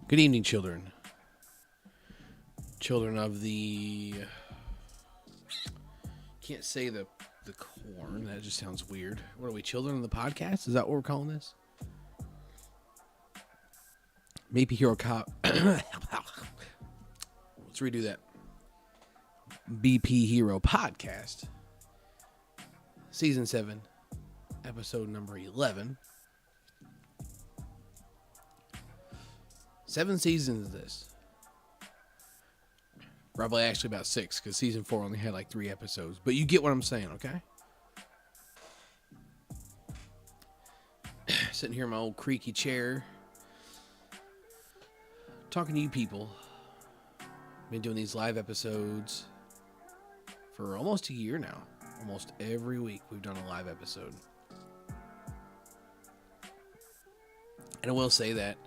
Good evening, children. Children of the... Can't say the corn. That just sounds weird. What are we, children of the podcast? Is that what we're calling this? Maybe Hero Cop. Let's redo that. BP Hero Podcast. Season 7. Episode number 11. 7 seasons of this. Probably actually about 6, because season 4 only had like 3 episodes. But you get what I'm saying, okay? Sitting here in my old creaky chair. Talking to you people. Been doing these live episodes for almost a year now. Almost every week we've done a live episode. And I will say that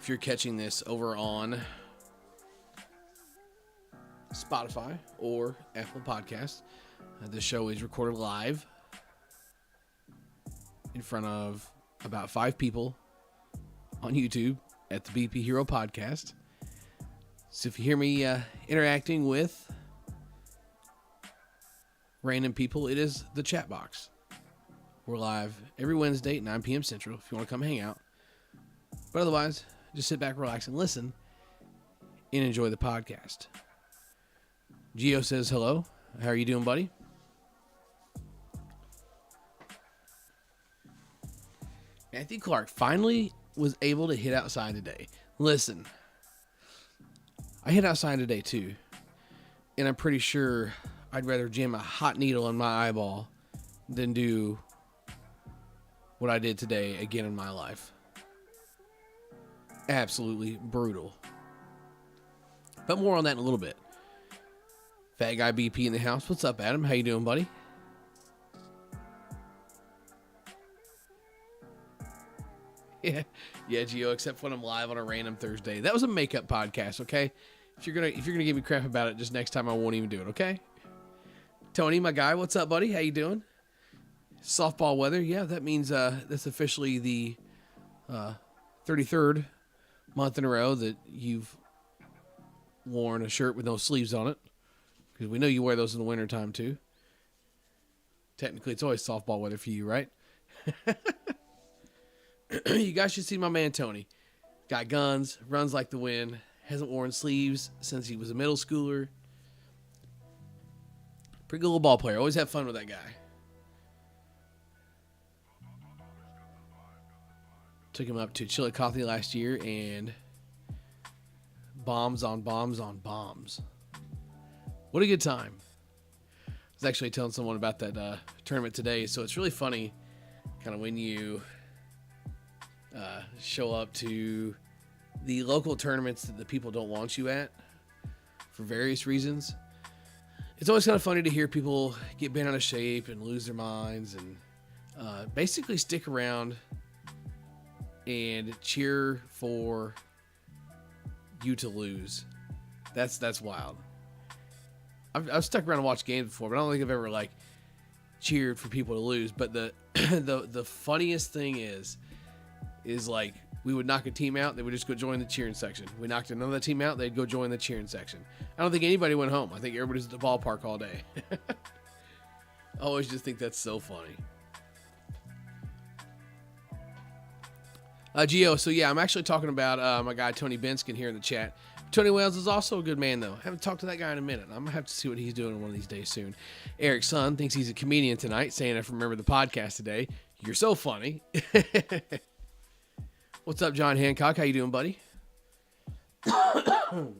if you're catching this over on Spotify or Apple Podcasts, this show is recorded live in front of about 5 people on YouTube at the BP Hero Podcast. So if you hear me interacting with random people, it is the chat box. We're live every Wednesday at 9 p.m. Central if you want to come hang out. But otherwise, just sit back, relax, and listen and enjoy the podcast. Gio says hello. How are you doing, buddy? Matthew Clark finally was able to hit outside today. Listen, I hit outside today too, and I'm pretty sure I'd rather jam a hot needle in my eyeball than do what I did today again in my life. Absolutely brutal. But more on that in a little bit. Fat Guy BP in the house. What's up, Adam? How you doing, buddy? Yeah, Gio. Except when I'm live on a random Thursday. That was a makeup podcast, okay? If you're gonna give me crap about it, just next time I won't even do it, okay? Tony, my guy, what's up, buddy? How you doing? Softball weather. Yeah, that means that's officially the 33rd month in a row that you've worn a shirt with no sleeves on it. Because we know you wear those in the wintertime, too. Technically, it's always softball weather for you, right? You guys should see my man, Tony. Got guns, runs like the wind, hasn't worn sleeves since he was a middle schooler. Pretty good little ball player. Always have fun with that guy. Took him up to Chillicothe last year, and bombs on bombs on bombs. What a good time. I was actually telling someone about that tournament today, so it's really funny kind of when you show up to the local tournaments that the people don't want you at for various reasons. It's always kind of funny to hear people get bent out of shape and lose their minds and basically stick around and cheer for you to lose. That's wild. I've stuck around and watched games before, but I don't think I've ever cheered for people to lose. But the the funniest thing is like we would knock a team out, they would just go join the cheering section. We knocked another team out, they'd go join the cheering section. I don't think anybody went home. I think everybody's at the ballpark all day. I always just think that's so funny. Gio, so yeah, I'm actually talking about my guy Tony Benskin here in the chat. Tony Wales is also a good man, though. I haven't talked to that guy in a minute. I'm going to have to see what he's doing one of these days soon. Eric's son thinks he's a comedian tonight, saying if I remember the podcast today. You're so funny. What's up, John Hancock? How you doing, buddy?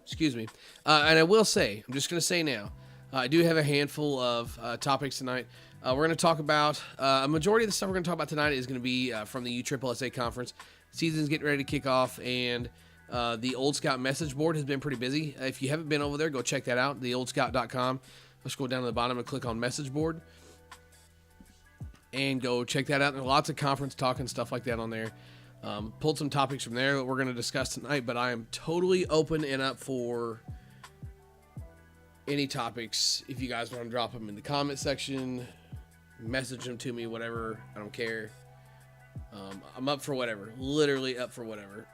Excuse me. And I will say, I'm just going to say now, I do have a handful of topics tonight. We're going to talk about, a majority of the stuff we're going to talk about tonight is going to be from the USSSA conference. Season's getting ready to kick off, and the Old Scout message board has been pretty busy. If you haven't been over there, go check that out, theoldscout.com. Let's go down to the bottom and click on message board and go check that out. There's lots of conference talk and stuff like that on there. Pulled some topics from there that we're going to discuss tonight, but I am totally open and up for any topics. If you guys want to drop them in the comment section, message them to me, whatever. I don't care. I'm up for whatever. Literally up for whatever.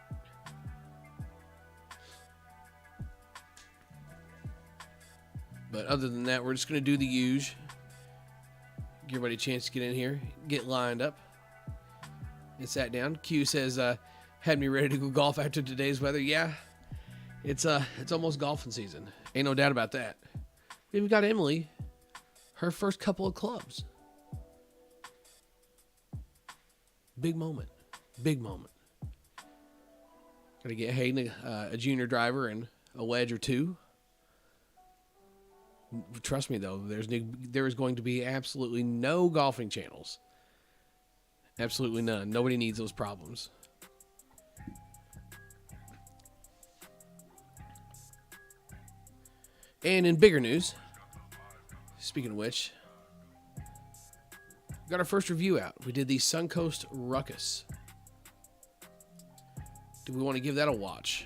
But other than that, we're just going to do the usual. Give everybody a chance to get in here, get lined up, and sat down. Q says, had me ready to go golf after today's weather. Yeah, it's almost golfing season. Ain't no doubt about that. We even got Emily, her first couple of clubs. Big moment. Big moment. Got to get Hayden a junior driver and a wedge or two. Trust me, though, there is going to be absolutely no golfing channels. Absolutely none. Nobody needs those problems. And in bigger news, speaking of which, we got our first review out. We did the Suncoast Ruckus. Do we want to give that a watch?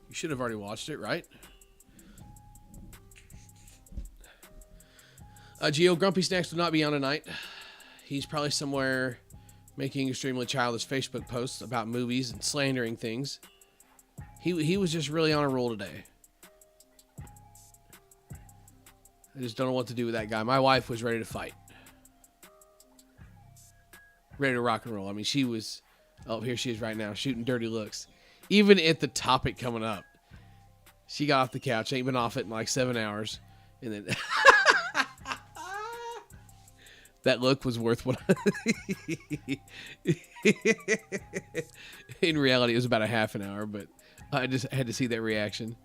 You should have already watched it, right? Geo Grumpy Snacks will not be on tonight. He's probably somewhere making extremely childish Facebook posts about movies and slandering things. He was just really on a roll today. I just don't know what to do with that guy. My wife was ready to fight. Ready to rock and roll. I mean, she was... Oh, here she is right now, shooting dirty looks. Even at the topic coming up. She got off the couch. Ain't been off it in like 7 hours. And then... that look was worth what... In reality, it was about a half an hour, but I just had to see that reaction.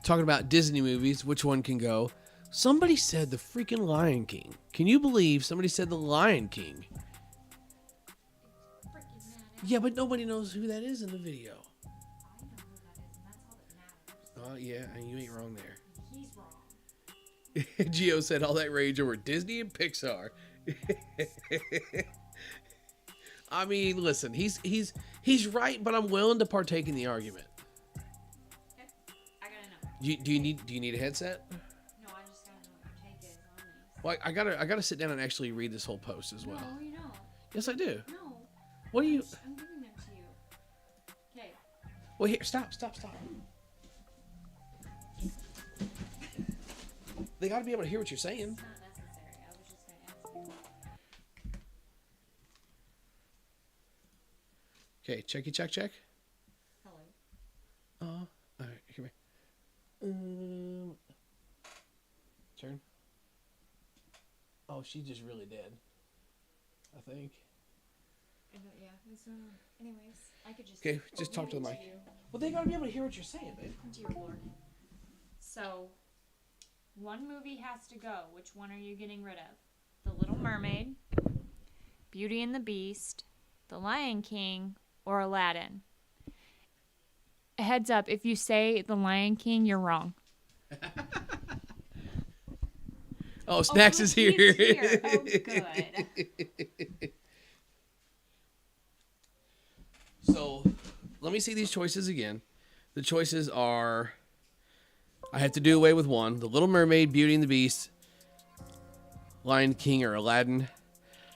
Talking about Disney movies, which one can go? Somebody said the freaking Lion King. Can you believe somebody said the Lion King? Yeah, but nobody knows who that is in the video. I know who that is, and that's all that matters. Oh, yeah, and you ain't wrong there. He's wrong. Gio said all that rage over Disney and Pixar. I mean, listen, he's right, but I'm willing to partake in the argument. Okay, I gotta know. Do you need a headset? No, I just gotta know what your take is on these. Well, I gotta sit down and actually read this whole post as well. No, you don't. Yes, I do. No. What do you? I'm giving them to you. Okay. Well, here, stop. They got to be able to hear what you're saying. It's not necessary. I was just gonna ask you. Okay, check. Hello. All right, come here. Turn. Oh, she's just really dead. I think. Yeah. Anyways, I could just. Okay, just talk to the mic. Well, they gotta be able to hear what you're saying, babe. Dear Lord. So, one movie has to go. Which one are you getting rid of? The Little Mermaid, Beauty and the Beast, The Lion King, or Aladdin? A heads up, if you say The Lion King, you're wrong. Oh, Snacks is here. He's here. Oh, good. So, let me see these choices again. The choices are... I have to do away with one. The Little Mermaid, Beauty and the Beast, Lion King, or Aladdin.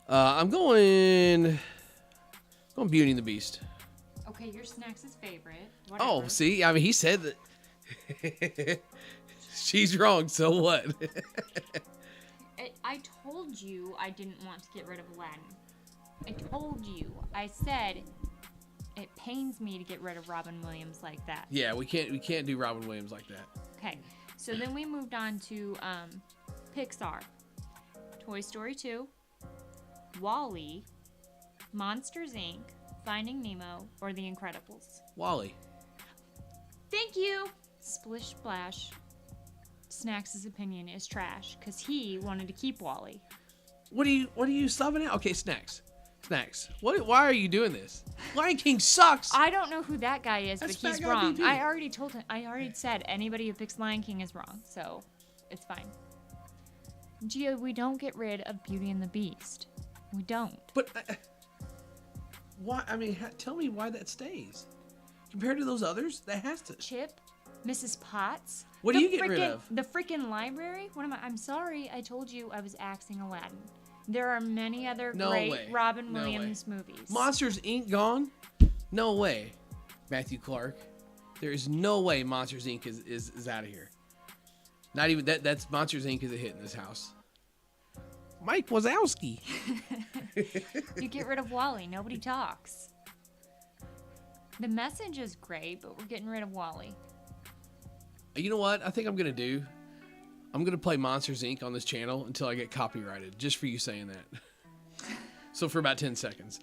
I'm going Beauty and the Beast. Okay, your Snacks' favorite. Whatever. Oh, see? I mean, he said that... She's wrong, so what? I told you I didn't want to get rid of Aladdin. I told you. I said... It pains me to get rid of Robin Williams like that. Yeah, we can't do Robin Williams like that. Okay, so then we moved on to Pixar. Toy Story 2, WALL-E, Monsters, Inc., Finding Nemo, or The Incredibles. WALL-E. Thank you! Splish Splash. Snacks' opinion is trash, because he wanted to keep WALL-E. What are you subbing at? Okay, Snacks. Why are you doing this? Lion King sucks. I don't know who that guy is, That's but he's Fat Guy wrong. BP. I already told him. I already said anybody who picks Lion King is wrong, so it's fine. Gio, we don't get rid of Beauty and the Beast. We don't. But why? I mean, tell me why that stays compared to those others. That has to. Chip, Mrs. Potts. What do you get rid of? The freaking library. What am I? I'm sorry. I told you I was axing Aladdin. There are many other No great way. Robin No Williams movies. Monsters Inc. gone? No way. Matthew Clark. There is no way Monsters Inc. is out of here. Not even that's Monsters Inc. is a hit in this house. Mike Wazowski. You get rid of Wally. Nobody talks. The message is great, but we're getting rid of Wally. You know what? I think I'm going to do. I'm going to play Monsters Inc. on this channel until I get copyrighted, just for you saying that. So for about 10 seconds.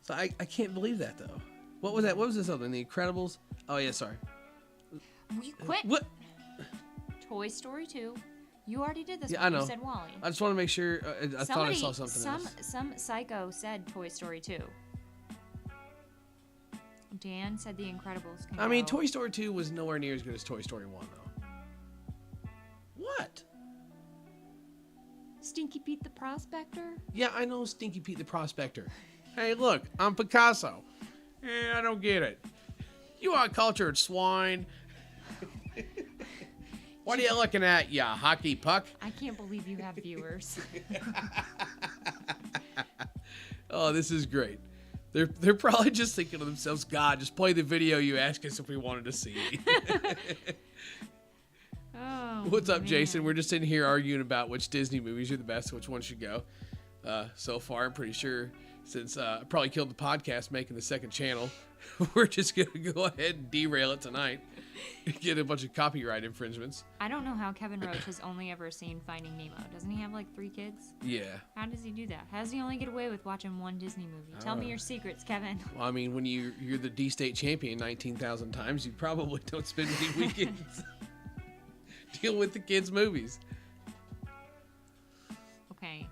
So I can't believe that, though. What was that? What was this other one? The Incredibles? Oh, yeah, sorry. You quit. What? Toy Story 2. You already did this Yeah, one. I know. You said Wally. I just want to make sure. I thought I saw something else. Some psycho said Toy Story 2. Dan said The Incredibles can I mean, go. Toy Story 2 was nowhere near as good as Toy Story 1, though. What? Stinky Pete the Prospector? Yeah, I know Stinky Pete the Prospector. Hey, look, I'm Picasso. I don't get it. You uncultured swine. What are you looking at, ya hockey puck? I can't believe you have viewers. Oh, this is great. They're probably just thinking to themselves, God, just play the video you asked us if we wanted to see. Oh, What's up, man. Jason? We're just sitting here arguing about which Disney movies are the best, which one should go. So far, I'm pretty sure, since I probably killed the podcast making the second channel, we're just going to go ahead and derail it tonight. Get a bunch of copyright infringements. I don't know how Kevin Roach has only ever seen Finding Nemo. Doesn't he have like 3 kids? Yeah. How does he do that? How does he only get away with watching one Disney movie? Tell me your secrets, Kevin. Well, I mean, when you're the D-State champion 19,000 times, you probably don't spend many weekends dealing with the kids' movies. Okay.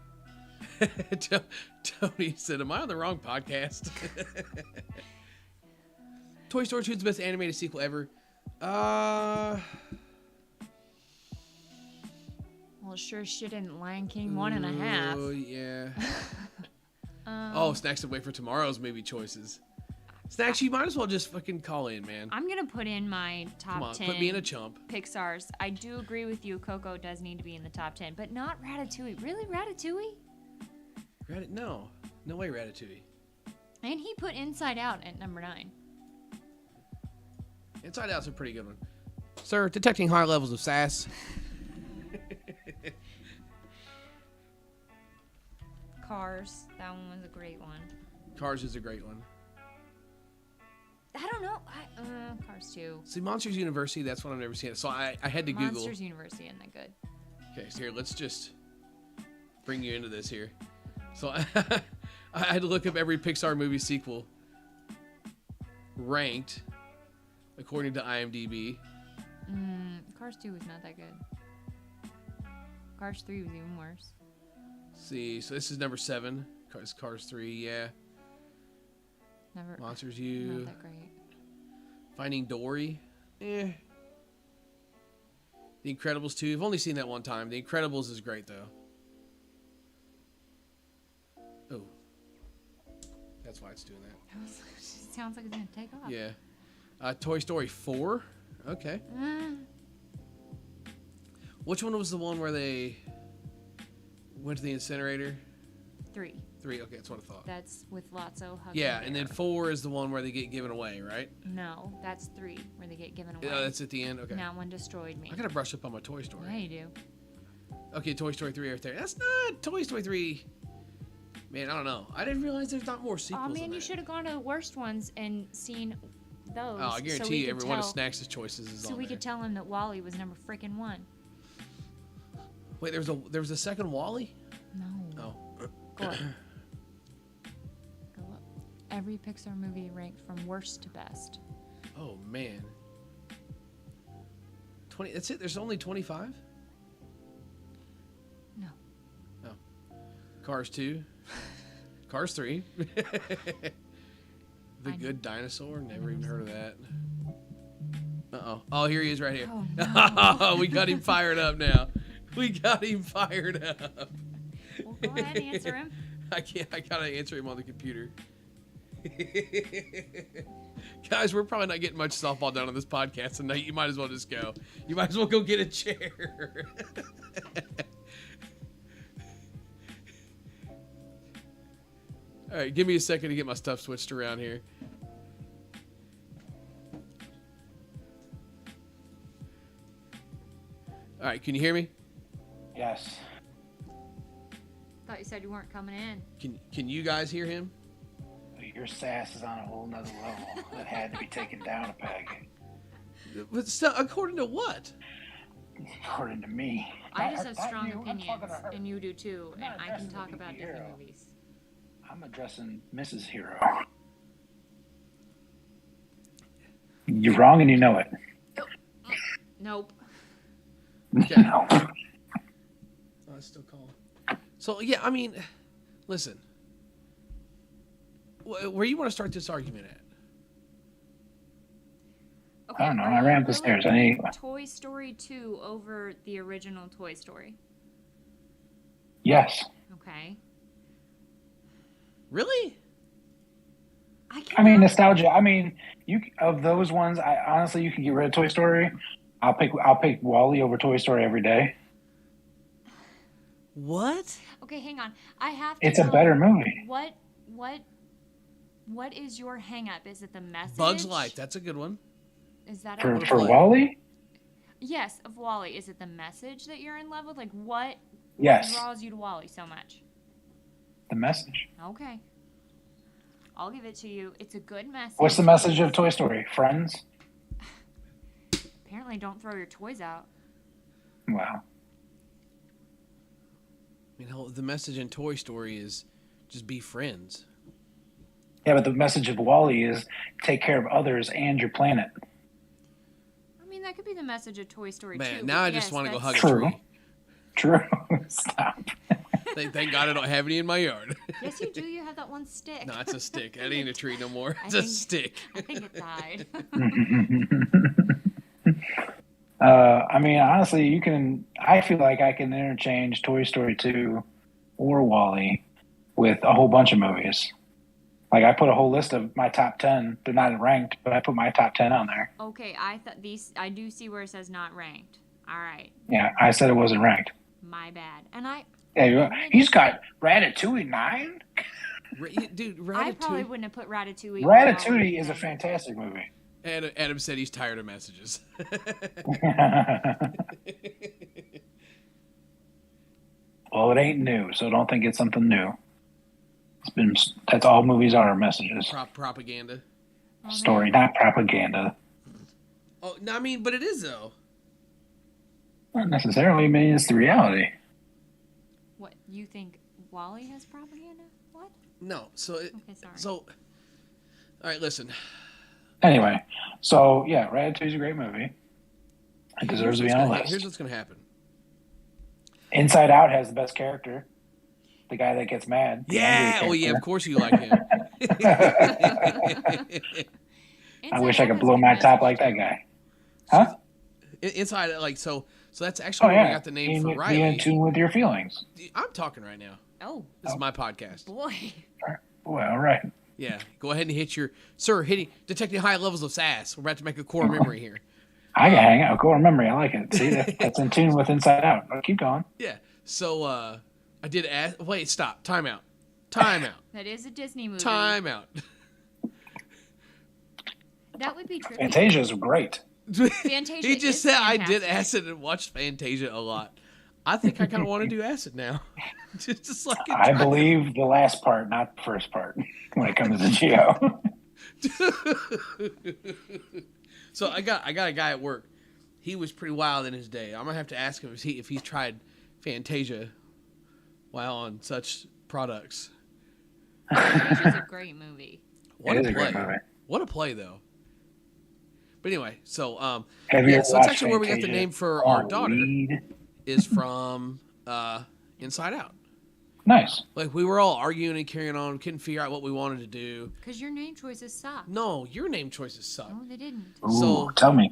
Tony said, am I on the wrong podcast? Toy Story 2 is the best animated sequel ever. Well, sure shit in Lion King 1.5. Oh, yeah. Oh, Snacks and Wait for Tomorrow's movie choices. Snacks, you might as well just fucking call in, man. I'm going to put in my top Come on, 10 put me in a chump. Pixar's. I do agree with you. Coco does need to be in the top 10, but not Ratatouille. Really, Ratatouille? No. No way, Ratatouille. And he put Inside Out at number 9. Inside Out's a pretty good one. Sir, detecting high levels of sass. Cars. That one was a great one. Cars is a great one. I don't know. Cars 2. See, Monsters University, that's one I've never seen. So I had to Google. Monsters University isn't that good. Okay, so here, let's just bring you into this here. So I had to look up every Pixar movie sequel ranked according to IMDb. Cars 2 was not that good. Cars 3 was even worse. See, so this is number 7. Cars 3, yeah. Never. Monsters U. Not that great. Finding Dory, eh. The Incredibles 2. I've only seen that one time. The Incredibles is great, though. Oh. That's why it's doing that. Sounds like it's going to take off. Yeah. Toy Story 4. Okay. Which one was the one where they went to the incinerator? 3. 3. Okay, that's what I thought. That's with Lotso hugging Yeah, Bear. and then 4 is the one where they get given away, right? No, that's 3 where they get given away. Oh, that's at the end? Okay. That one destroyed me. I gotta brush up on my Toy Story. Yeah, you do. Okay, Toy Story 3 right there. That's not Toy Story 3. Man, I don't know. I didn't realize there's not more sequels. Oh man, than you that. should have gone to the worst ones and seen those. Oh, I so guarantee we you could every one of tell- Snacks' choices is So on we there. could tell him that Wally was number freaking 1. Wait, there was a second Wally? No. Oh. Go up. Go up. Every Pixar movie ranked from worst to best. Oh man. 20. That's it. There's only 25. No. Oh. Cars 2. Cars 3. The Good Dinosaur. Never even heard of that. Uh-oh. Oh, here he is right here. Oh, no. We got him fired up now. We got him fired up. Well, go ahead and answer him. I can't. I gotta answer him on the computer. Guys, we're probably not getting much softball done on this podcast tonight. You might as well just go. You might as well go get a chair. All right, give me a second to get my stuff switched around here. All right, can you hear me? Yes. Thought you said you weren't coming in. Can you guys hear him? Your sass is on a whole nother level. That had to be taken down a peg. But still, according to what? According to me. I just have strong I'm talking opinions, to her. and you do too, I'm and not I can addressing talk the about hero. different movies. I'm addressing Mrs. Hero. You're wrong and you know it. Nope. Okay. No. Oh, it's still calling. So, yeah, I mean, listen. Where you want to start this argument at? Okay, I don't know. are I you ran up the really stairs. putting Toy Story 2 over the original Toy Story. Yes. Okay. Really? I mean, nostalgia. I mean, you of those ones, honestly, you can get rid of Toy Story. I'll pick Wall-E over Toy Story every day. What? Okay, hang on. I have to It's a know better movie. What is your hang up? Is it the message? Bugs Life. That's a good one. Is that For play. Wall-E? Yes, of Wall-E. Is it the message that you're in love with? Like, what Yes. draws you to Wall-E so much? The message. Okay. I'll give it to you. It's a good message. What's the message of Toy Story? Friends? Apparently, don't throw your toys out. Wow. I mean, the message in Toy Story is just be friends. Yeah, but the message of Wall-E is take care of others and your planet. I mean, that could be the message of Toy Story 2. Man, now I just want to go hug a True. tree. True. Stop. Thank God I don't have any in my yard. Yes, you do. You have that one stick. No, it's a stick. That ain't a tree no more. It's I a think- stick. I think it died. I mean, honestly, I feel like I can interchange Toy Story 2 or Wall-E with a whole bunch of movies. Like, I put a whole list of my top 10. They're not ranked, but I put my top 10 on there. Okay, I thought I do see where it says not ranked. All right, Yeah, I said it wasn't ranked. my bad. And He's got Ratatouille 9? Dude, I probably Ratatouille. wouldn't have put Ratatouille. Ratatouille is a fantastic movie. Adam said he's tired of messages. Well, it ain't new, so don't think it's something new. That's all movies are, messages. Propaganda. Story, not propaganda. Oh, no, I mean, but it is, though. Not necessarily. I mean, it's the reality. What, you think Wall-E has propaganda? What? No, so... Okay, sorry. So, all right, listen. Anyway, so yeah, Ratatouille's a great movie. It deserves to be on the list. Here's what's going to happen. Inside Out has the best character. The guy that gets mad. The Yeah! angry Oh, yeah, of character. course you like him. I wish I could blow my top like that guy. Huh? Inside, like, so that's actually Oh, where we yeah. got the name for Be in Riley. tune with your feelings. I'm talking right now. Oh, This is my podcast. boy. Well, all right. Yeah, go ahead and hit your... Sir, detecting high levels of sass. We're about to make a core memory here. I can hang out. Core memory. I like it. See, that's in tune with Inside Out. Oh, keep going. Yeah, so I did ask... Wait, stop. Time out. That is a Disney movie. Time out. That would be tricky. Fantasia's great. Fantasia He just is said I did fantastic. acid and watched Fantasia a lot. I think I kind of want to do acid now. just like a I try. believe the last part, not the first part, when it comes to Geo. So I got a guy at work. He was pretty wild in his day. I'm gonna have to ask him if he's tried Fantasia while on such products. Fantasia's a great movie. What It a is a play! great movie. What a play, though. But anyway, so Have you yeah, ever so that's watched actually where we got the Fantasia name for on our daughter. weed? Is from Inside Out. Nice. Like, we were all arguing and carrying on, couldn't figure out what we wanted to do. Because your name choices suck. No, your name choices suck. No, they didn't. Ooh, So- tell me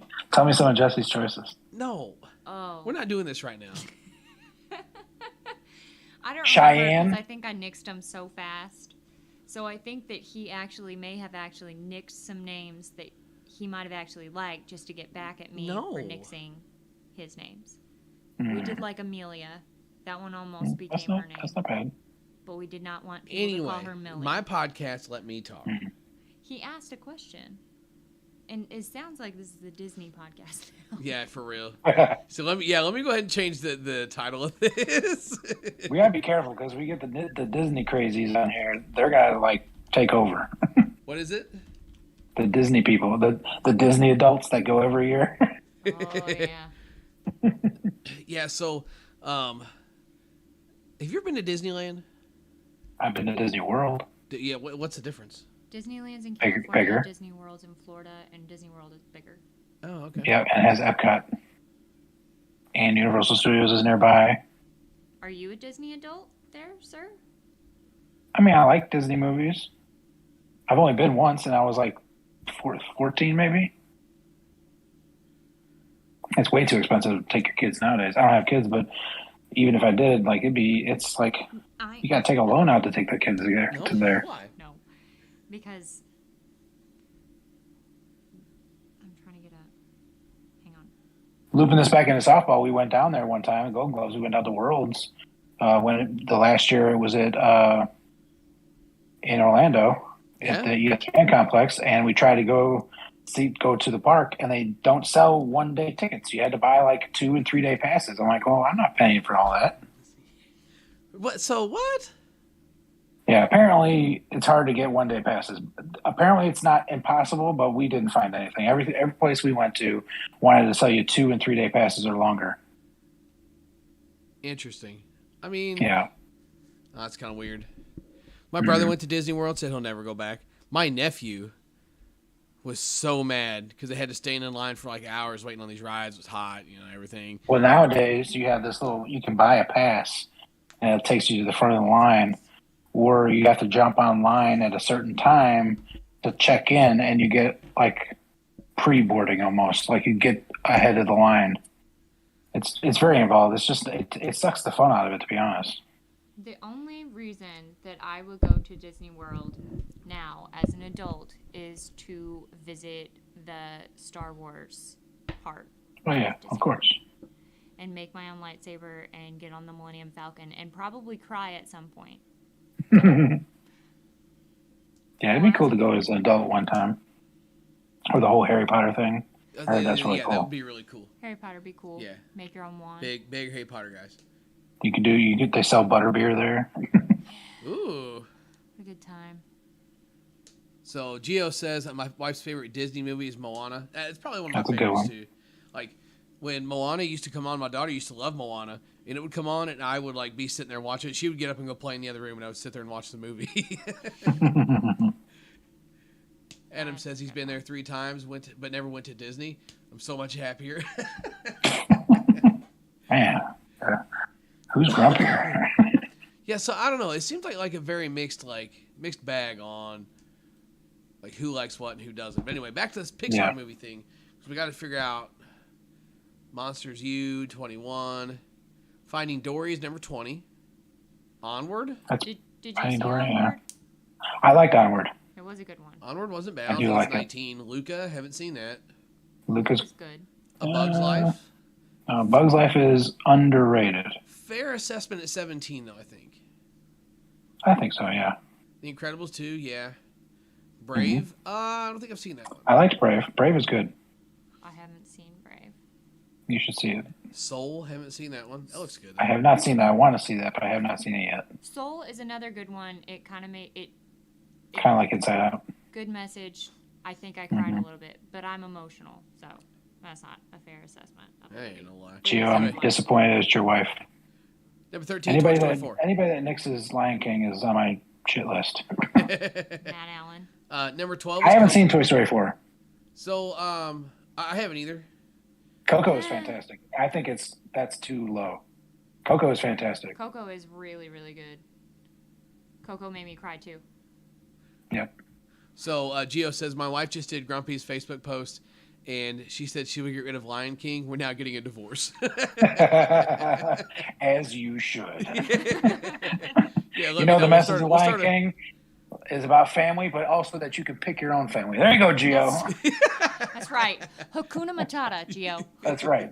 some of Jesse's choices. No, Oh. we're not doing this right now. I don't Cheyenne? remember because I think I nixed them so fast. So I think that he actually may have actually nixed some names that he might have actually liked just to get back at me for nixing his names. We did like Amelia. That one almost became her name. That's not bad. But we did not want people to call her Millie. My podcast let me talk. He asked a question. And it sounds like this is the Disney podcast now. Yeah, for real. So let me go ahead and change the title of this. We gotta be careful because we get the Disney crazies on here. They're gonna like take over. What is it? The Disney people, the Disney adults that go every year. Oh yeah. Yeah. So, have you ever been to Disneyland? I've been to Disney World. Yeah. What's the difference? Disneyland's in California, bigger. Disney World's in Florida, and Disney World is bigger. Oh, okay. Yeah, and it has Epcot. And Universal Studios is nearby. Are you a Disney adult there, sir? I mean, I like Disney movies. I've only been once, and I was like 14 maybe. It's way too expensive to take your kids nowadays. I don't have kids, but even if I did, like it's like you gotta take a loan out to take the kids to there. Why? No, because I'm trying to get a. Hang on. Looping this back into softball, we went down there one time at Golden Gloves. We went out to Worlds the last year it was at in Orlando at the ESPN complex, and we tried to go to the park, and they don't sell 1 day tickets. You had to buy like 2 and 3 day passes. I'm like, well, I'm not paying for all that. What? So what? Yeah, apparently it's hard to get 1 day passes. Apparently it's not impossible, but we didn't find anything. Every place we went to wanted to sell you 2 and 3 day passes or longer. Interesting. I mean, yeah, that's kind of weird. My brother went to Disney World, said he'll never go back. My nephew was so mad because they had to stand in line for like hours waiting on these rides. It was hot, everything. Well, nowadays you have this you can buy a pass, and it takes you to the front of the line, or you have to jump online at a certain time to check in, and you get like pre-boarding almost, like you get ahead of the line. It's very involved. It's just it sucks the fun out of it, to be honest. The only reason that I would go to Disney World now as an adult is to visit the Star Wars part. Oh yeah, of course. And make my own lightsaber and get on the Millennium Falcon and probably cry at some point. Yeah, it'd be cool to go as an adult one time. Or the whole Harry Potter thing. I heard that's really cool. That would be really cool. Harry Potter be cool. Yeah. Make your own wand. Big Harry Potter guys. They sell butterbeer there. Ooh. A good time. So Gio says that my wife's favorite Disney movie is Moana. It's probably one of That's my a good favorites one. too. Like when Moana used to come on, my daughter used to love Moana, and it would come on, and I would like be sitting there watching it. She would get up and go play in the other room, and I would sit there and watch the movie. Adam says he's been there 3 times, but never went to Disney. I'm so much happier. Man, who's grumpier? Yeah, so I don't know. It seems like a very mixed bag on like who likes what and who doesn't. But anyway, back to this Pixar movie thing. So we got to figure out Monsters U 21, Finding Dory is number 20, Onward. Did you Finding see Dory, Onward? yeah. I liked Onward. It was a good one. Onward wasn't bad. I do like it. 19. Luca, haven't seen that. Lucas. It was good. A Bug's Life. Bug's Life is underrated. Fair assessment at 17, though, I think. I think so, yeah. The Incredibles 2, yeah. Brave. I don't think I've seen that one. I liked Brave. Brave is good. I haven't seen Brave. You should see it. Soul, haven't seen that one. That looks good. I have not seen that. I want to see that, but I have not seen it yet. Soul is another good one. It kind of made it. Kind of like Inside Out. Good message. I think I cried a little bit, but I'm emotional, so that's not a fair assessment. Hey, no lie. Gio, I'm disappointed at your wife. Number 13, Toy Story 4. Anybody that nixes Lion King is on my shit list. Matt Allen. Number 12. I haven't seen Toy Story 4. So, I haven't either. Coco is fantastic. I think that's too low. Coco is fantastic. Coco is really, really good. Coco made me cry too. Yep. So Gio says, my wife just did Grumpy's Facebook post, and she said she would get rid of Lion King. We're now getting a divorce. As you should. Yeah, The message of Lion King, is about family, but also that you can pick your own family. There you go, Gio. That's right. Hakuna Matata, Gio. That's right.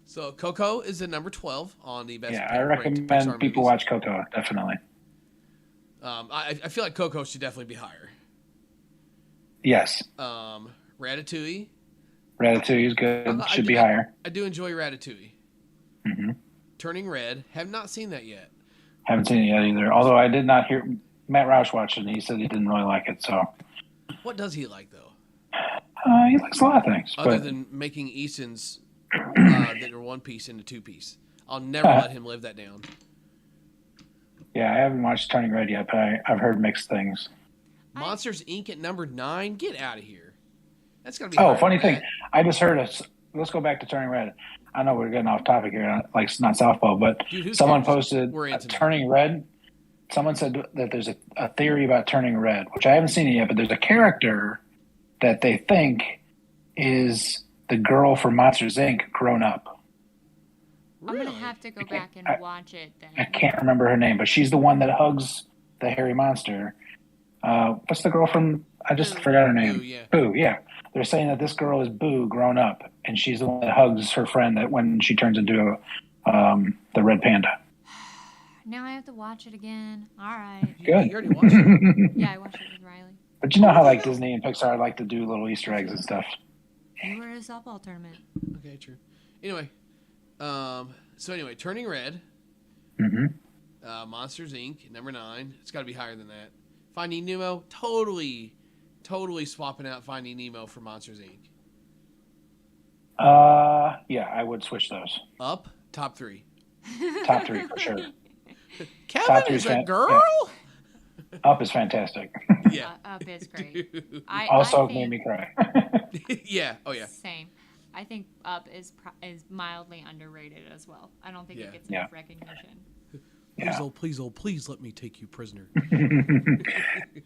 So Coco is at number 12 on the best. Yeah, I ranked recommend Pixar people movies. watch Coco, definitely. I feel like Coco should definitely be higher. Yes. Ratatouille. Ratatouille is good. Should be higher. I do enjoy Ratatouille. Mm-hmm. Turning Red. Have not seen that yet. Haven't seen it yet either. Although I did not hear Matt Roush watched it, and he said he didn't really like it. So What does he like, though? he likes a lot of things. Other but than making Easton's that are one piece into two piece. I'll never let him live that down. yeah, I haven't watched Turning Red yet, but I've heard mixed things. Monsters Inc. at number 9. Get out of here. That's gotta be. Oh, higher funny than thing. I just heard us. Let's go back to Turning Red. I know we're getting off topic here, like it's not softball, but Dude, who someone cares? posted We're into Turning Red. Someone said that there's a theory about Turning Red, which I haven't seen it yet, but there's a character that they think is the girl from Monsters Inc. grown up. I'm Really? going to have to go back and watch it then. I can't remember her name, but she's the one that hugs the hairy monster. What's the girl from? I just Boo. forgot her name. Boo, yeah. Boo, yeah. They're saying that this girl is Boo grown up, and she's the one that hugs her friend that when she turns into the red panda. Now I have to watch it again. All right. Good. You already watched it. Yeah, I watched it with Riley. But you know how like Disney and Pixar like to do little Easter eggs and stuff. You were at a softball tournament. Okay, true. Anyway, Turning Red. Mm-hmm. Monsters Inc. number 9. It's got to be higher than that. Finding Nemo. Totally swapping out Finding Nemo for Monsters Inc. Yeah, I would switch those. Up. Top 3. Top 3 for sure. Kevin Top three is a fan- girl. Up is fantastic. Yeah. Up is great. Dude. Also I think, made me cry. Yeah. Oh yeah. Same. I think Up is mildly underrated as well. I don't think Yeah. it gets enough recognition. Yeah. Please let me take you prisoner.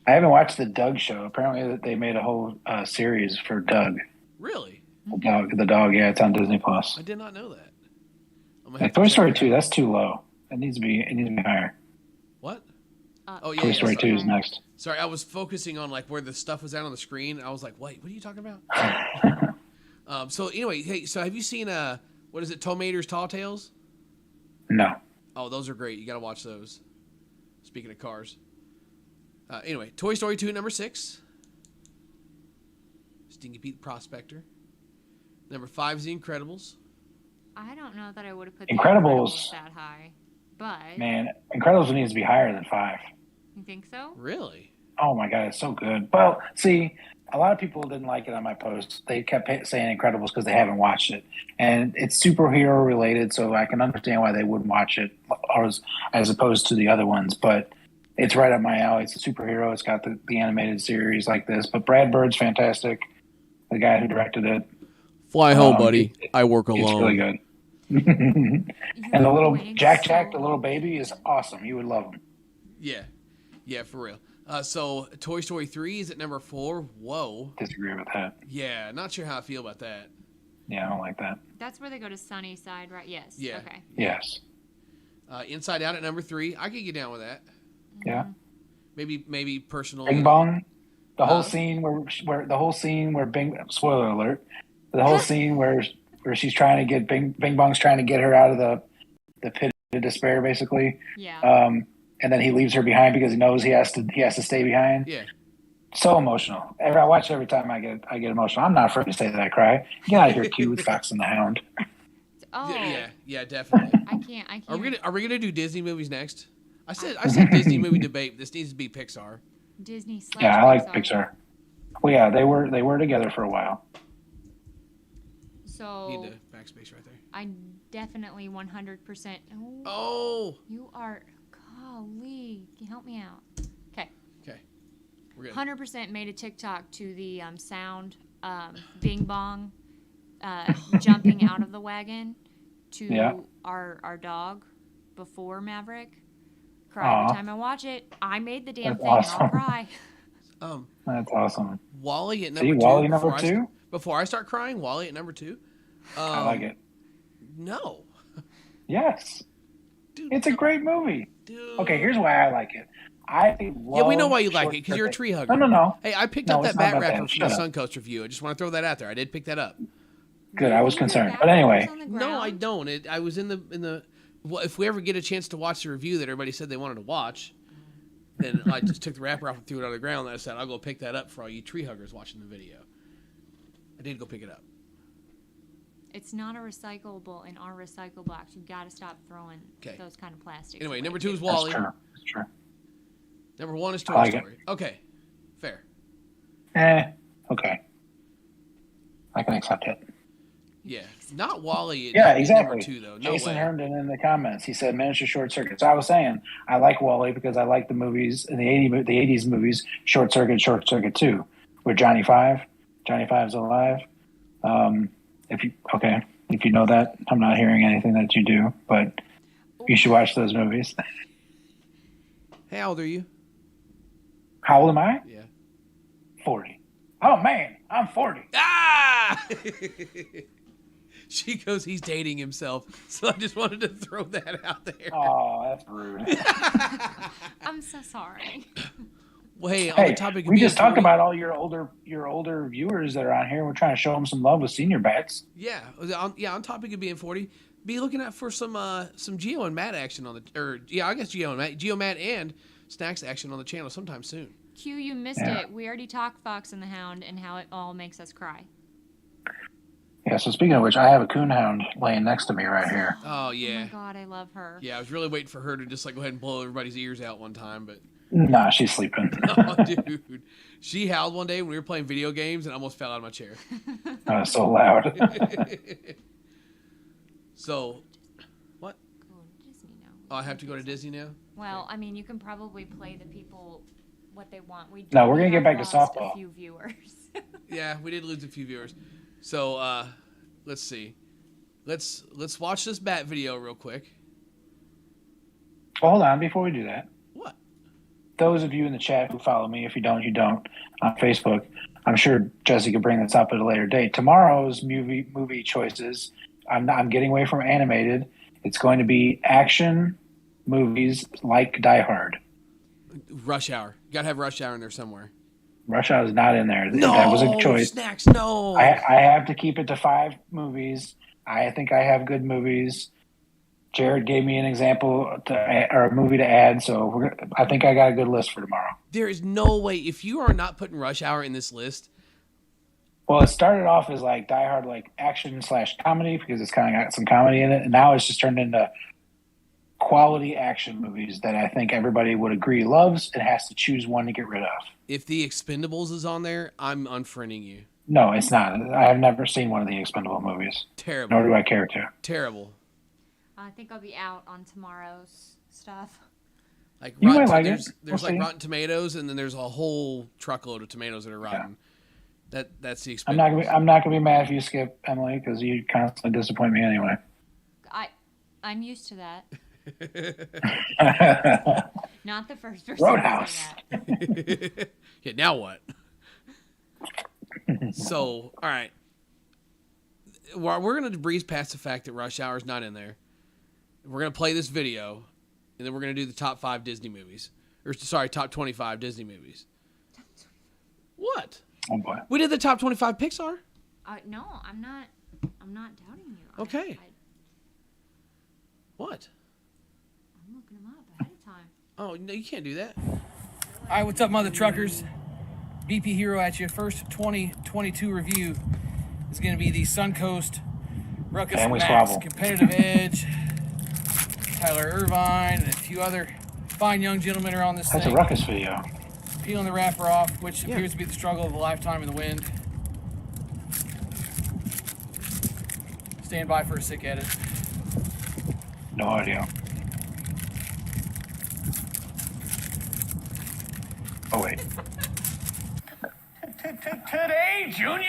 I haven't watched the Doug show. Apparently, they made a whole series for Doug. Really? The dog. Yeah, it's on Disney Plus. I did not know that. I'm gonna Like have to Toy check Story it 2, out. that's too low. It needs to be higher. What? Up. Oh yeah. Toy yeah, Story 2 is next. Sorry, I was focusing on like where the stuff was out on the screen. I was like, wait, what are you talking about? So anyway, hey, so have you seen what is it, Tomater's Tall Tales? No. Oh, those are great. You got to watch those. Speaking of cars. Anyway, Toy Story 2, number 6. Stinky Pete Prospector. Number 5 is The Incredibles. I don't know that I would have put Incredibles. The Incredibles that high, but Man, Incredibles needs to be higher than 5. you think so? Really? Oh my God, it's so good. Well, see, a lot of people didn't like it on my post. They kept saying Incredibles because they haven't watched it. And it's superhero related, so I can understand why they wouldn't watch it as opposed to the other ones. But it's right up my alley. It's a superhero. It's got the animated series like this. But Brad Bird's fantastic, the guy who directed it. Fly home, buddy. I work It's alone. really good. And the little Jack, the little baby, is awesome. You would love him. Yeah, for real. So Toy Story 3 is at number 4. Whoa. Disagree with that. Yeah, not sure how I feel about that. Yeah, I don't like that. That's where they go to Sunnyside, right? Yes. Yeah. Okay. Yes. Inside Out at number 3. I could get down with that. Yeah. Maybe personal. Bing Bong. The whole scene where Bing, spoiler alert, the whole scene where she's trying to get Bing Bong's trying to get her out of the pit of despair, basically. Yeah. And then he leaves her behind because he knows he has to stay behind. Yeah. So emotional. I watch it every time I get emotional. I'm not afraid to say that I cry. Get out of here, Q with Fox and the Hound. Oh. Yeah, definitely. I can't. Are we gonna do Disney movies next? I said Disney movie debate. This needs to be Pixar. Disney / Yeah, I like Pixar. Well, yeah, they were together for a while. So Need the backspace right there. I definitely 100%. Oh. You are. Golly, can you help me out? Okay. We're good. 100% made a TikTok to the sound Bing Bong jumping out of the wagon to our dog before Maverick. Cry every time I watch it. I made the damn That's thing. awesome. And I'll cry. That's awesome. Wally at number 2. Wally number 2? Before I start crying, Wally at number 2. I like it. No. Yes. Dude, It's a great movie. Dude. Okay, here's why I like it. I Yeah, we know why you like Short it, because you're a Circuit. tree hugger. No. Hey, I picked No, up that it's not bat about wrapper that. from Shut the up. Suncoast review. I just want to throw that out there. I did pick that up. Good. I was Really? concerned, That but anyway. was on the No, I ground? don't. I was in the. Well, if we ever get a chance to watch the review that everybody said they wanted to watch, then I just took the wrapper off and threw it on the ground. And I said, I'll go pick that up for all you tree huggers watching the video. I did go pick it up. It's not a recyclable in our recycle box. You got to stop throwing Okay. those kind of plastics. Anyway, away. number 2 is That's Wally. true. That's true. Number 1 is Toy I like it. Story. Okay, fair. Okay. I can accept it. Yeah, not Wally. Yeah, Not exactly. Number 2 though. No Jason way. Herndon in the comments, he said miniature Short Circuit. So I was saying I like Wally because I like the movies in the 80s movies, Short Circuit 2, with Johnny Five. Johnny Five's alive. If you know that, I'm not hearing anything that you do, but you should watch those movies. Hey, how old are you? How old am I? Yeah. 40. Oh man, I'm 40. Ah! She goes, he's dating himself. So I just wanted to throw that out there. Oh, that's rude. I'm so sorry. Well, hey, on Hey, the topic of we being just talked 40 about all your older viewers that are on here. We're trying to show them some love with senior bats. Yeah, on topic of being 40, be looking out for some Geo and Matt action on Geo Matt and Snacks action on the channel sometime soon. Q, you missed Yeah. it. We already talked Fox and the Hound and how it all makes us cry. Yeah, so speaking of which, I have a coonhound laying next to me right here. Oh Oh yeah, my God, I love her. yeah. I was really waiting for her to just like go ahead and blow everybody's ears out one time, but Nah, she's sleeping. oh, dude, she howled one day when we were playing video games and I almost fell out of my chair. So loud. So, what? Go to Disney now. Oh, I have to go to Disney now. Well, I mean, you can probably play the people what they want. No, we're gonna get have back to lost softball. A few viewers. Yeah, we did lose a few viewers. So, let's see. Let's watch this bat video real quick. Well, hold on, before we do that, What? those of you in the chat who follow me, if you don't, you don't, on Facebook, I'm sure Jesse could bring this up at a later date. Tomorrow's movie choices, I'm getting away from animated. It's going to be action movies like Die Hard. Rush Hour. You gotta have Rush Hour in there somewhere. Rush Hour is not in there. No, That was a choice. Snacks. No. I have to keep it to 5 movies. I think I have good movies. Jared gave me an example or a movie to add, so I think I got a good list for tomorrow. There is no way if you are not putting Rush Hour in this list. Well, it started off as like Die Hard, like action/comedy, because it's kind of got some comedy in it, and now it's just turned into quality action movies that I think everybody would agree loves and has to choose one to get rid of. If The Expendables is on there, I'm unfriending you. No, it's not. I have never seen one of the Expendable movies, Terrible. nor do I care to. Terrible. I think I'll be out on tomorrow's stuff. Like You rotten, might like there's it. there's We'll like see. Rotten Tomatoes, and then there's a whole truckload of tomatoes that are rotten. That's the I'm Expendables. not gonna be mad if you skip, Emily, because you constantly disappoint me anyway. I'm used to that. Not the first person Roadhouse. to say that. Yeah, now what? So, all right. Well, we're going to breeze past the fact that Rush Hour is not in there. We're going to play this video, and then we're going to do the top 5 Disney movies. Top 25 Disney movies. What? Oh boy. We did the top 25 Pixar. No, I'm not doubting you. Okay. What? I'm looking them up ahead of time. Oh, no, you can't do that. All right, what's up, mother truckers? BP Hero at you. First 2022 review is going to be the Suncoast Ruckus Family Max squabble. Competitive Edge. Tyler Irvine and a few other fine young gentlemen are on this That's a thing. ruckus video. Peeling the wrapper off, which Yeah. appears to be the struggle of a lifetime in the wind. Stand by for a sick edit. No audio. Oh wait. Today, Junior?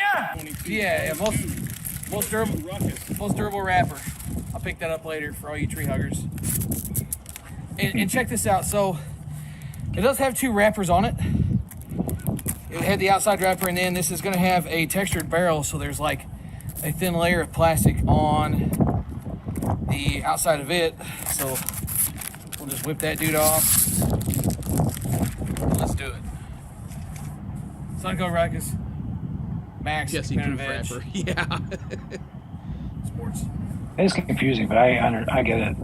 Yeah, most durable wrapper. I'll pick that up later for all you tree huggers. And check this out. So it does have 2 wrappers on it. It had the outside wrapper, and then this is going to have a textured barrel. So there's like a thin layer of plastic on the outside of it. So we'll just whip that dude off. Suncoast Ruckus. Max. Jesse Competitive Proof Edge. rapper. Yeah. Sports. It's confusing, but I get it.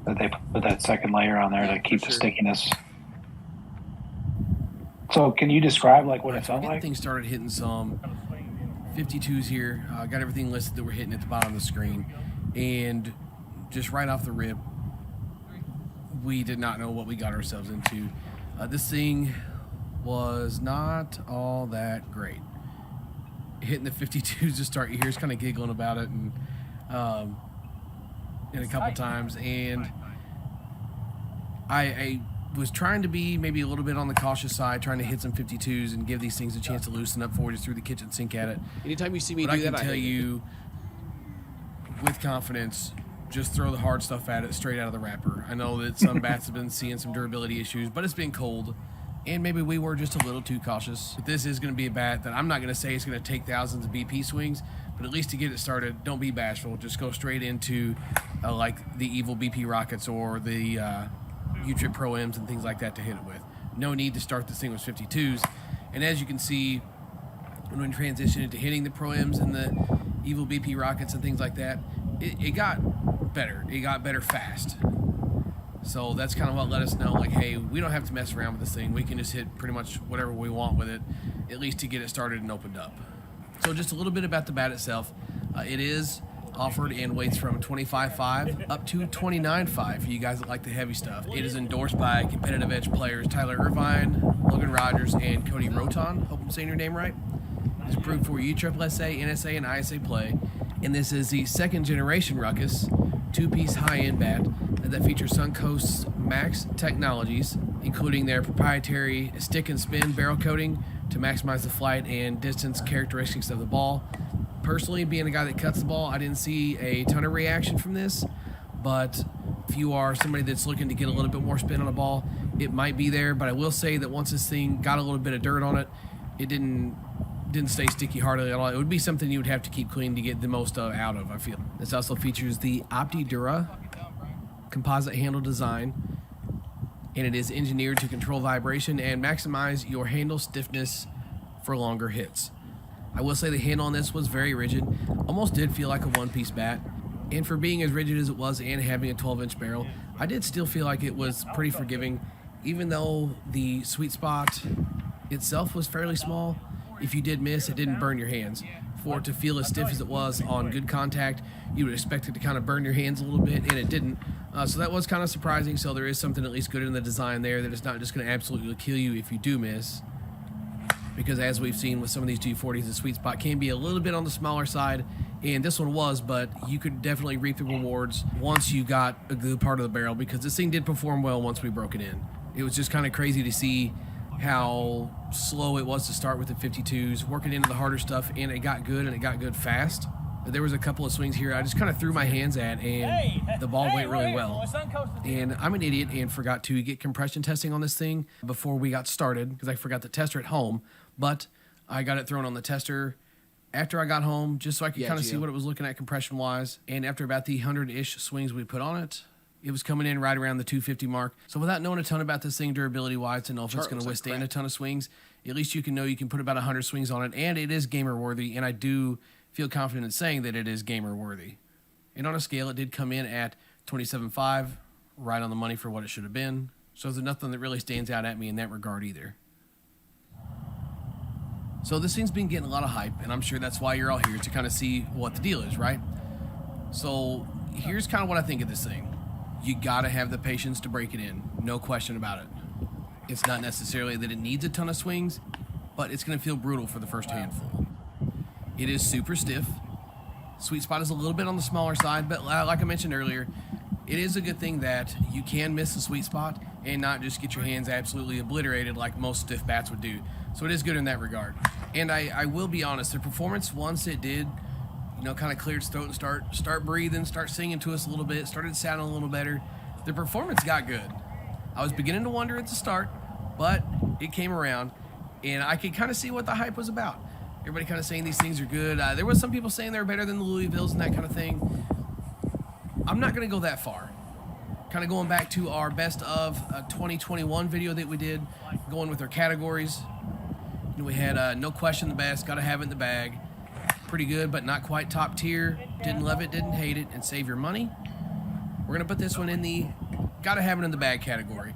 That they put that second layer on there Yeah, to keep for the sure. stickiness. So can you describe like what it So felt getting like? things started hitting some 52s here. Got everything listed that we're hitting at the bottom of the screen. And just right off the rip, we did not know what we got ourselves into. This thing was not all that great. Hitting the 52s to start, your ears kind of giggling about it, and a couple times. And I was trying to be maybe a little bit on the cautious side, trying to hit some 52s and give these things a chance to loosen up before we just threw the kitchen sink at it. Anytime you see me do that, I can tell you with confidence, just throw the hard stuff at it straight out of the wrapper. I know that some bats have been seeing some durability issues, but it's been cold, and maybe we were just a little too cautious. But this is going to be a bat that I'm not going to say it's going to take thousands of BP swings, but at least to get it started, don't be bashful. Just go straight into like the Evil BP Rockets or the U-Trip Pro M's and things like that to hit it with. No need to start this thing with 52s. And as you can see, when we transitioned into hitting the Pro M's and the Evil BP Rockets and things like that, it got better. It got better fast. So that's kind of what let us know, like, hey, we don't have to mess around with this thing. We can just hit pretty much whatever we want with it, at least to get it started and opened up. So just a little bit about the bat itself. It is offered in weights from 25.5 up to 29.5 for you guys that like the heavy stuff. It is endorsed by competitive edge players Tyler Irvine, Logan Rogers, and Cody Roton. Hope I'm saying your name right. It's approved for USSSA, NSA, and ISA play. And this is the second generation Ruckus, two-piece high-end bat that features Suncoast's Max technologies, including their proprietary stick and spin barrel coating to maximize the flight and distance characteristics of the ball. Personally, being a guy that cuts the ball, I didn't see a ton of reaction from this, but if you are somebody that's looking to get a little bit more spin on a ball, it might be there. But I will say that once this thing got a little bit of dirt on it, it didn't stay sticky hardly at all. It would be something you would have to keep clean to get the most out of, I feel. This also features the OptiDura composite handle design, and it is engineered to control vibration and maximize your handle stiffness for longer hits. I will say the handle on this was very rigid, almost did feel like a one-piece bat, and for being as rigid as it was and having a 12-inch barrel, I did still feel like it was pretty forgiving, even though the sweet spot itself was fairly small. If you did miss, it didn't burn your hands. For it to feel as stiff as it was on good contact, you would expect it to kind of burn your hands a little bit, and it didn't. So that was kind of surprising. So there is something at least good in the design there, that it's not just going to absolutely kill you if you do miss. Because as we've seen with some of these G40s, the sweet spot can be a little bit on the smaller side, and this one was, but you could definitely reap the rewards once you got a good part of the barrel, because this thing did perform well once we broke it in. It was just kind of crazy to see how slow it was to start with the 52s, working into the harder stuff, and it got good, and it got good fast. There was a couple of swings here I just kind of threw my hands at, and the ball went really well. And I'm an idiot and forgot to get compression testing on this thing before we got started, because I forgot the tester at home, but I got it thrown on the tester after I got home, just so I could kind of see what it was looking at compression-wise. And after about the 100-ish swings we put on it, it was coming in right around the 250 mark. So without knowing a ton about this thing durability-wise to know if it's going to withstand a ton of swings, at least you can know you can put about 100 swings on it, and it is gamer-worthy, and I do feel confident in saying that it is gamer-worthy. And on a scale, it did come in at 27.5, right on the money for what it should have been. So there's nothing that really stands out at me in that regard either. So this thing's been getting a lot of hype, and I'm sure that's why you're all here, to kind of see what the deal is, right? So here's kind of what I think of this thing. You gotta have the patience to break it in, no question about it. It's not necessarily that it needs a ton of swings, but it's gonna feel brutal for the first handful. It is super stiff. Sweet spot is a little bit on the smaller side, but like I mentioned earlier, it is a good thing that you can miss the sweet spot and not just get your hands absolutely obliterated like most stiff bats would do. So it is good in that regard. And I will be honest, the performance, once it did, kind of clear its throat and start breathing, start singing to us a little bit, started sounding a little better, the performance got good. I was beginning to wonder at the start, but it came around, and I could kind of see what the hype was about. Everybody kind of saying these things are good. There was some people saying they were better than the Louisvilles and that kind of thing. I'm not going to go that far. Kind of going back to our best of 2021 video that we did, going with our categories. We had No Question the Best, Gotta Have It in the Bag. Pretty good, but not quite top tier. Didn't love it, didn't hate it, and Save Your Money. We're going to put this one in the Gotta Have It in the Bag category.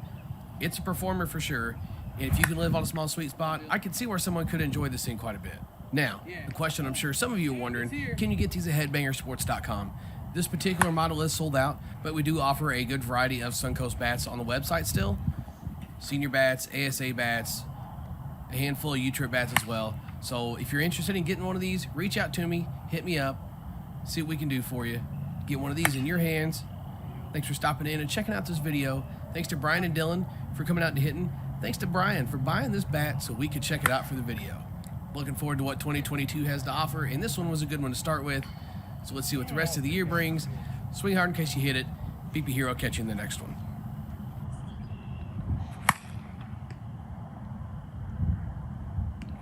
It's a performer for sure. And if you can live on a small sweet spot, I can see where someone could enjoy this thing quite a bit. Now, the question I'm sure some of you are wondering, can you get these at headbangersports.com? This particular model is sold out, but we do offer a good variety of Suncoast bats on the website still. Senior bats, ASA bats, a handful of U-Trip bats as well. So if you're interested in getting one of these, reach out to me, hit me up, see what we can do for you. Get one of these in your hands. Thanks for stopping in and checking out this video. Thanks to Brian and Dylan for coming out and hitting. Thanks to Brian for buying this bat so we could check it out for the video. Looking forward to what 2022 has to offer, and this one was a good one to start with. So let's see what the rest of the year brings. Swing hard in case you hit it. PP Hero, catch you in the next one.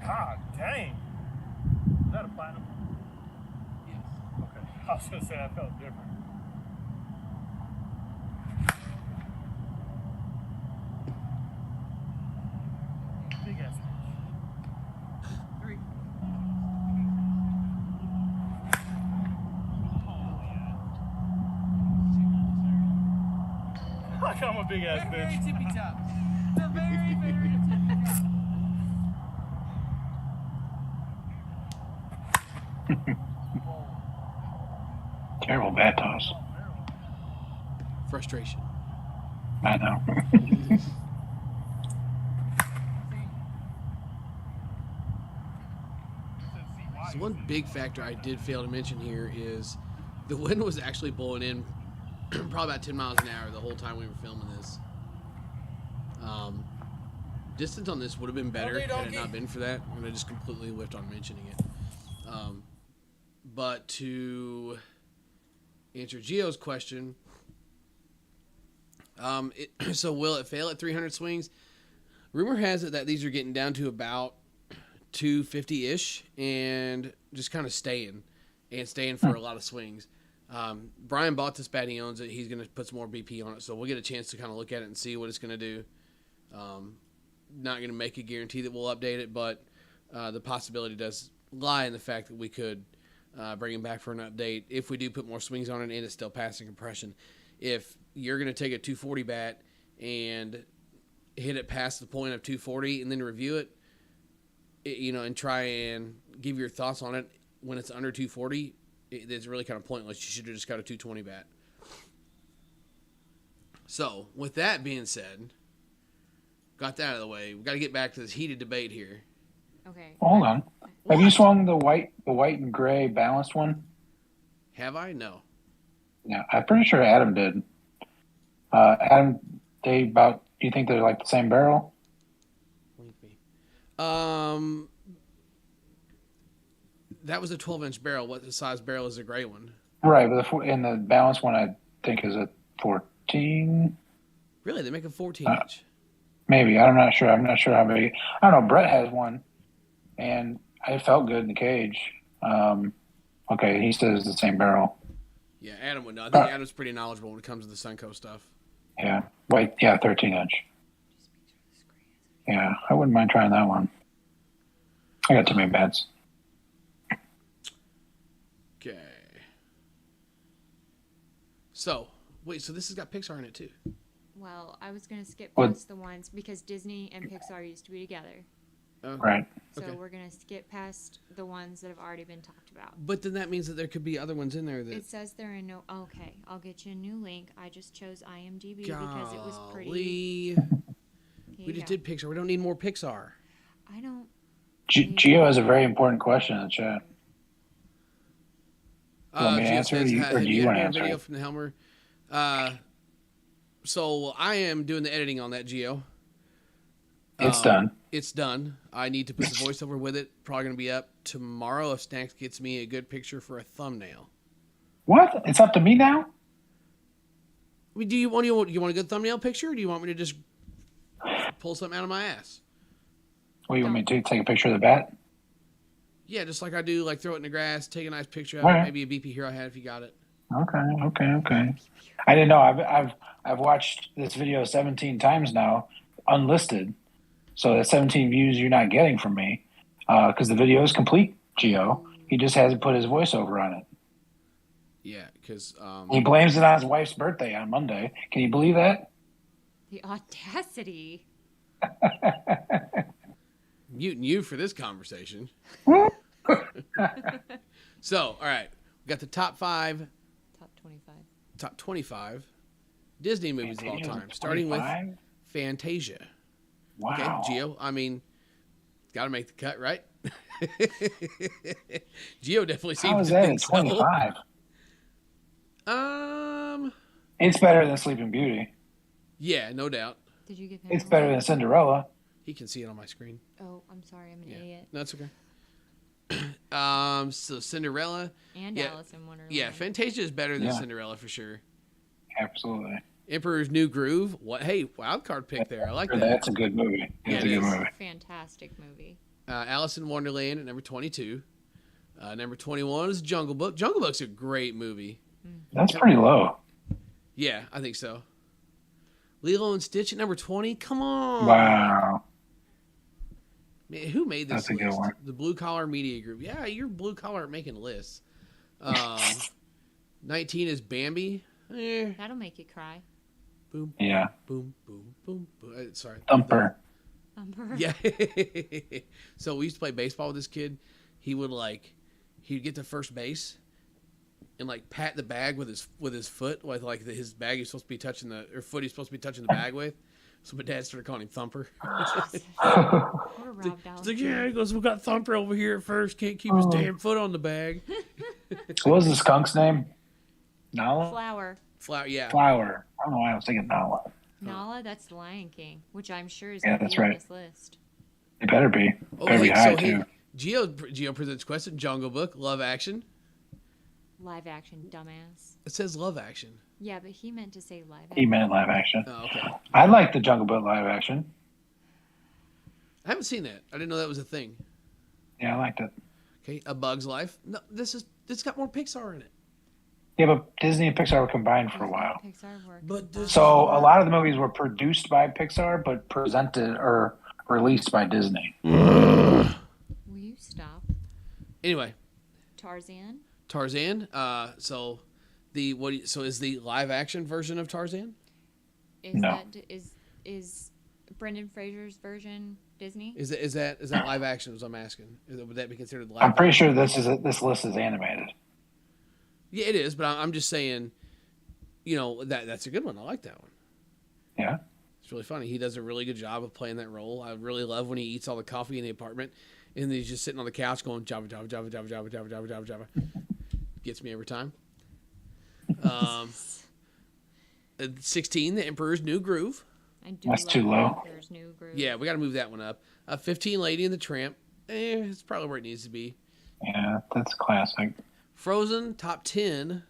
God dang. Is that a platinum? Yes. Okay. I was going to say I felt different. Big ass fish. 3. Like I'm a big ass Very bitch. tippy top. The very, very tippy top. Terrible bat toss. Frustration. I know. So one big factor I did fail to mention here is the wind was actually blowing in probably about 10 miles an hour the whole time we were filming this. Distance on this would have been better had it not been for that. I'm going to just completely whiffed on mentioning it. But to answer Gio's question, so will it fail at 300 swings? Rumor has it that these are getting down to about 250-ish and just kind of staying for a lot of swings. Brian bought this bat. He owns it. He's going to put some more BP on it, so we'll get a chance to kind of look at it and see what it's going to do. Not going to make a guarantee that we'll update it, but the possibility does lie in the fact that we could bring him back for an update if we do put more swings on it and it's still passing compression. If you're going to take a 240 bat and hit it past the point of 240 and then review it, and try and give your thoughts on it when it's under 240, it's really kind of pointless. You should have just got a 220 bat. So, with that being said, got that out of the way. We've got to get back to this heated debate here. Okay. Hold on. Have you swung the white and gray balanced one? Have I? No. Yeah, I'm pretty sure Adam did. Adam, you think they're like the same barrel? That was a 12-inch barrel. What the size barrel is a gray one? Right, but the balanced one I think is a 14. Really? They make a 14-inch? Maybe. I'm not sure. I'm not sure how big. I don't know. Brett has one, and it felt good in the cage. Okay, he says the same barrel. Yeah, Adam would know. I think Adam's pretty knowledgeable when it comes to the Sunco stuff. Yeah. 13-inch. Yeah, I wouldn't mind trying that one. I got too many bats. Okay. So this has got Pixar in it too. Well, I was going to skip What? past the ones because Disney and Pixar used to be together. Right. So Okay. we're going to skip past the ones that have already been talked about. But then that means that there could be other ones in there that. It says they're in no. Okay, I'll get you a new link. I just chose IMDb because it was pretty. Golly. Here We you just go. did Pixar. We don't need more Pixar. I don't. Gio has a very important question in the chat. You want me to Gio answer, says, or have do you you want to edited a answer video it? from the Helmer? So I am doing the editing on that, Gio. It's done. It's done. I need to put the voiceover with it. Probably going to be up tomorrow if Snacks gets me a good picture for a thumbnail. What? It's up to me now? I mean, do you want a good thumbnail picture, or do you want me to just pull something out of my ass? What, you want me to take a picture of the bat? Yeah, just like I do, like throw it in the grass, take a nice picture of All it, right. maybe a BP Hero hat if you got it. Okay. I didn't know. I've watched this video 17 times now, unlisted. So that's 17 views you're not getting from me. because the video is complete, Gio. He just hasn't put his voiceover on it. Yeah, because He blames it on his wife's birthday on Monday. Can you believe that? The audacity. muting you for this conversation. So, all right, we got the top 25. top 25 Disney movies of all time, starting with 25? Fantasia. Wow. Okay, Gio. I mean, got to make the cut, right? Gio definitely seems How is to that think at so. 25? It's better than Sleeping Beauty. Yeah, no doubt. Did you give him? It's a better one? than Cinderella. He can see it on my screen. Oh, I'm sorry, I'm an idiot. No, it's okay. So Cinderella. And Yeah. Alice in Wonderland. Yeah, Fantasia is better than Yeah. Cinderella for sure. Absolutely. Emperor's New Groove. What? Hey, wild card pick there. I like that. That's a good movie. Yeah, It's it a good is. movie. Fantastic movie. Alice in Wonderland at number 22. Number 21 is Jungle Book. Jungle Book's a great movie. That's pretty low. Yeah, I think so. Lilo and Stitch at number 20. Come on. Wow. Man, who made this That's a good list? one. The Blue Collar Media Group. Yeah, you're blue collar at making lists. 19 is Bambi. That'll make you cry. Boom, Yeah. boom, boom, boom, boom. Sorry. Thumper. Yeah. So we used to play baseball with this kid. He'd get to first base and like pat the bag with his foot, with like his bag he's supposed to be touching foot he's supposed to be touching the bag with. So my dad started calling him Thumper. Poor Rob He's like, yeah, he goes, we got Thumper over here at first, can't keep his damn foot on the bag. What was the skunk's name? Nala? Flower. Yeah. Flower. I don't know why I was thinking Nala. Nala, that's the Lion King, which I'm sure is Yeah, going to that's be on right. this list. It better be. Oh, Better be hey, high, so too. hey, Gio presents question. Jungle Book, Love Action. Live action, dumbass. It says Love Action. Yeah, but he meant to say live action. He meant live action. Oh, okay. I like the Jungle Book live action. I haven't seen that. I didn't know that was a thing. Yeah, I liked it. Okay, A Bug's Life. No, it's got more Pixar in it. Yeah, but Disney and Pixar were combined for a while. Pixar work. But this- So a lot of the movies were produced by Pixar, but presented or released by Disney. Will you stop? Anyway, Tarzan? Tarzan. So is the live action version of Tarzan? Is No. is Brendan Fraser's version Disney? Is that live action? As I'm asking, would that be considered live? I'm pretty sure this list is animated. Yeah, it is. But I'm just saying, that's a good one. I like that one. Yeah. It's really funny. He does a really good job of playing that role. I really love when he eats all the coffee in the apartment, and then he's just sitting on the couch going Java Java Java Java Java Java Java Java Java. Gets me every time. 16, The Emperor's New Groove. I do That's love too low. Emperor's New Groove. Yeah, we got to move that one up. 15, Lady and the Tramp. It's probably where it needs to be. Yeah, that's classic. Frozen, top 10.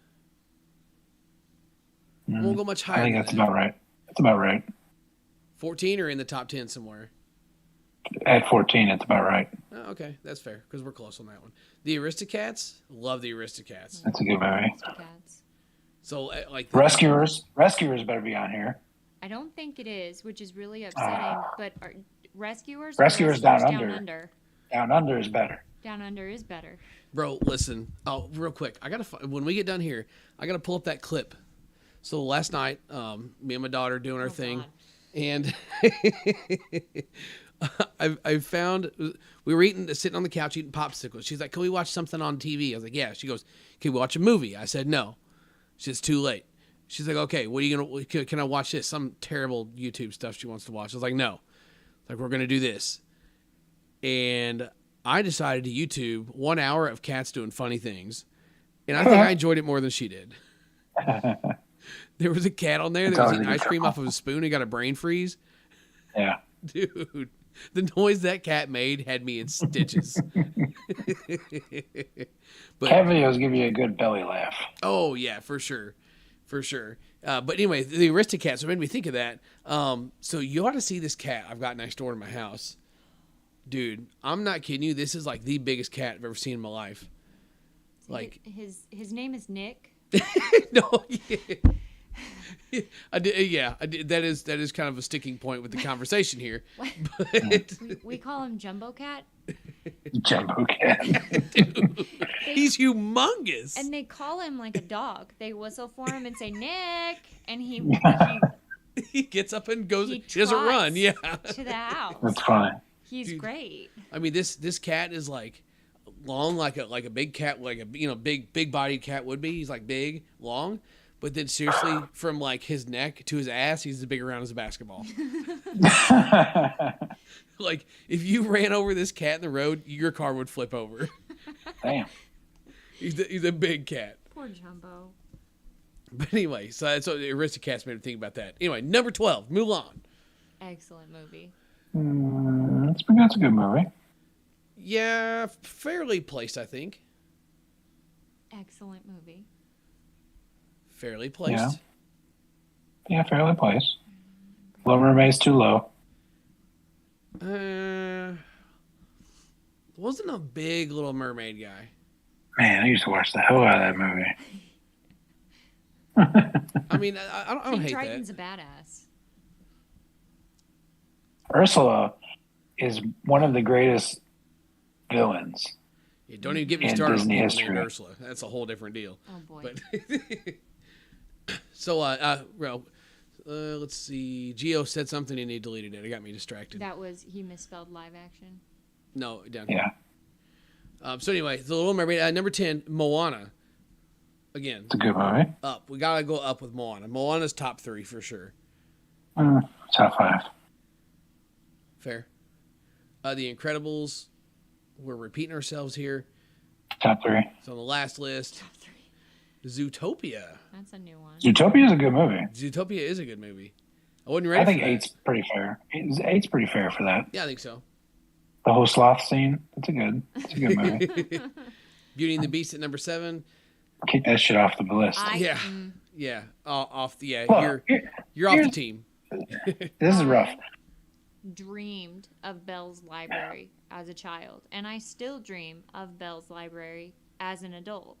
Won't go much higher. I think than that's that. about right. That's about right. 14 or in the top 10 somewhere. At 14, it's about right. Oh, okay, that's fair because we're close on that one. The Aristocats, love the Aristocats. That's a good movie. Cats. So Rescuers better be on here. I don't think it is, which is really upsetting. But Rescuers? or Rescuers Down Down Under. Under? Down Under is better. Down Under is better. Bro, listen. Oh, real quick. When we get done here, I gotta pull up that clip. So last night, me and my daughter doing our thing, God. and I found we were sitting on the couch eating popsicles. She's like, "Can we watch something on TV?" I was like, "Yeah." She goes, "Can we watch a movie?" I said, "No." She says, "Too late." She's like, "Okay, what are you gonna? Can I watch this? Some terrible YouTube stuff she wants to watch." I was like, "No." Like, we're gonna do this, and I decided to YouTube 1 hour of cats doing funny things, and I think I enjoyed it more than she did. There was a cat on there that was eating ice cream off of a spoon and got a brain freeze. Yeah. Dude, the noise that cat made had me in stitches. Cat videos give you a good belly laugh. Oh, yeah, for sure. For sure. But anyway, the Aristocats, so it made me think of that. So you ought to see this cat I've got next door to my house. Dude, I'm not kidding you. This is like the biggest cat I've ever seen in my life. Like his name is Nick. No, yeah. I did. That is kind of a sticking point with the conversation here. But We call him Jumbo Cat. Jumbo cat. Dude, he's humongous. And they call him like a dog. They whistle for him and say, Nick. And he He gets up and goes. He He doesn't trots run. Yeah. to the house. That's funny. He's Dude. great. I mean, this cat is like long, like a big cat, like a big bodied cat would be. He's like big, long, but then seriously, from like his neck to his ass, he's as big around as a basketball. Like if you ran over this cat in the road, your car would flip over. Damn. He's a big cat. Poor Jumbo. But anyway, so Aristocats made me think about that. Anyway, number 12, Mulan. Excellent movie. That's a good movie. Yeah, fairly placed, I think. Excellent movie. Fairly placed. Yeah, fairly placed. Little Mermaid's too low. Wasn't a big Little Mermaid guy. Man, I used to watch the hell out of that movie. I mean, I don't King hate Triton's that. a badass. Ursula is one of the greatest villains. Yeah, don't even get me In started on Disney people history. named Ursula. That's a whole different deal. Oh, boy. But so, let's see. Gio said something and he deleted it. It got me distracted. That was, he misspelled live action. No, down here. Yeah, So anyway, The Little Mermaid. Number 10, Moana. Again, it's a good movie. up. We gotta go up with Moana. Moana's top 3 for sure. Top 5. Fair. The Incredibles. We're repeating ourselves here. Top 3. It's on the last list. Top 3. Zootopia. That's a new one. Zootopia is a good movie. Zootopia is a good movie. I wasn't ready I think for that. 8's pretty fair. 8's pretty fair for that. Yeah, I think so. The whole sloth scene. It's a good movie. Beauty and the Beast at number 7. Kick that shit off the list. Yeah. Off the Well, you're off the team. This is rough. Dreamed of Belle's Library as a child, and I still dream of Belle's Library as an adult.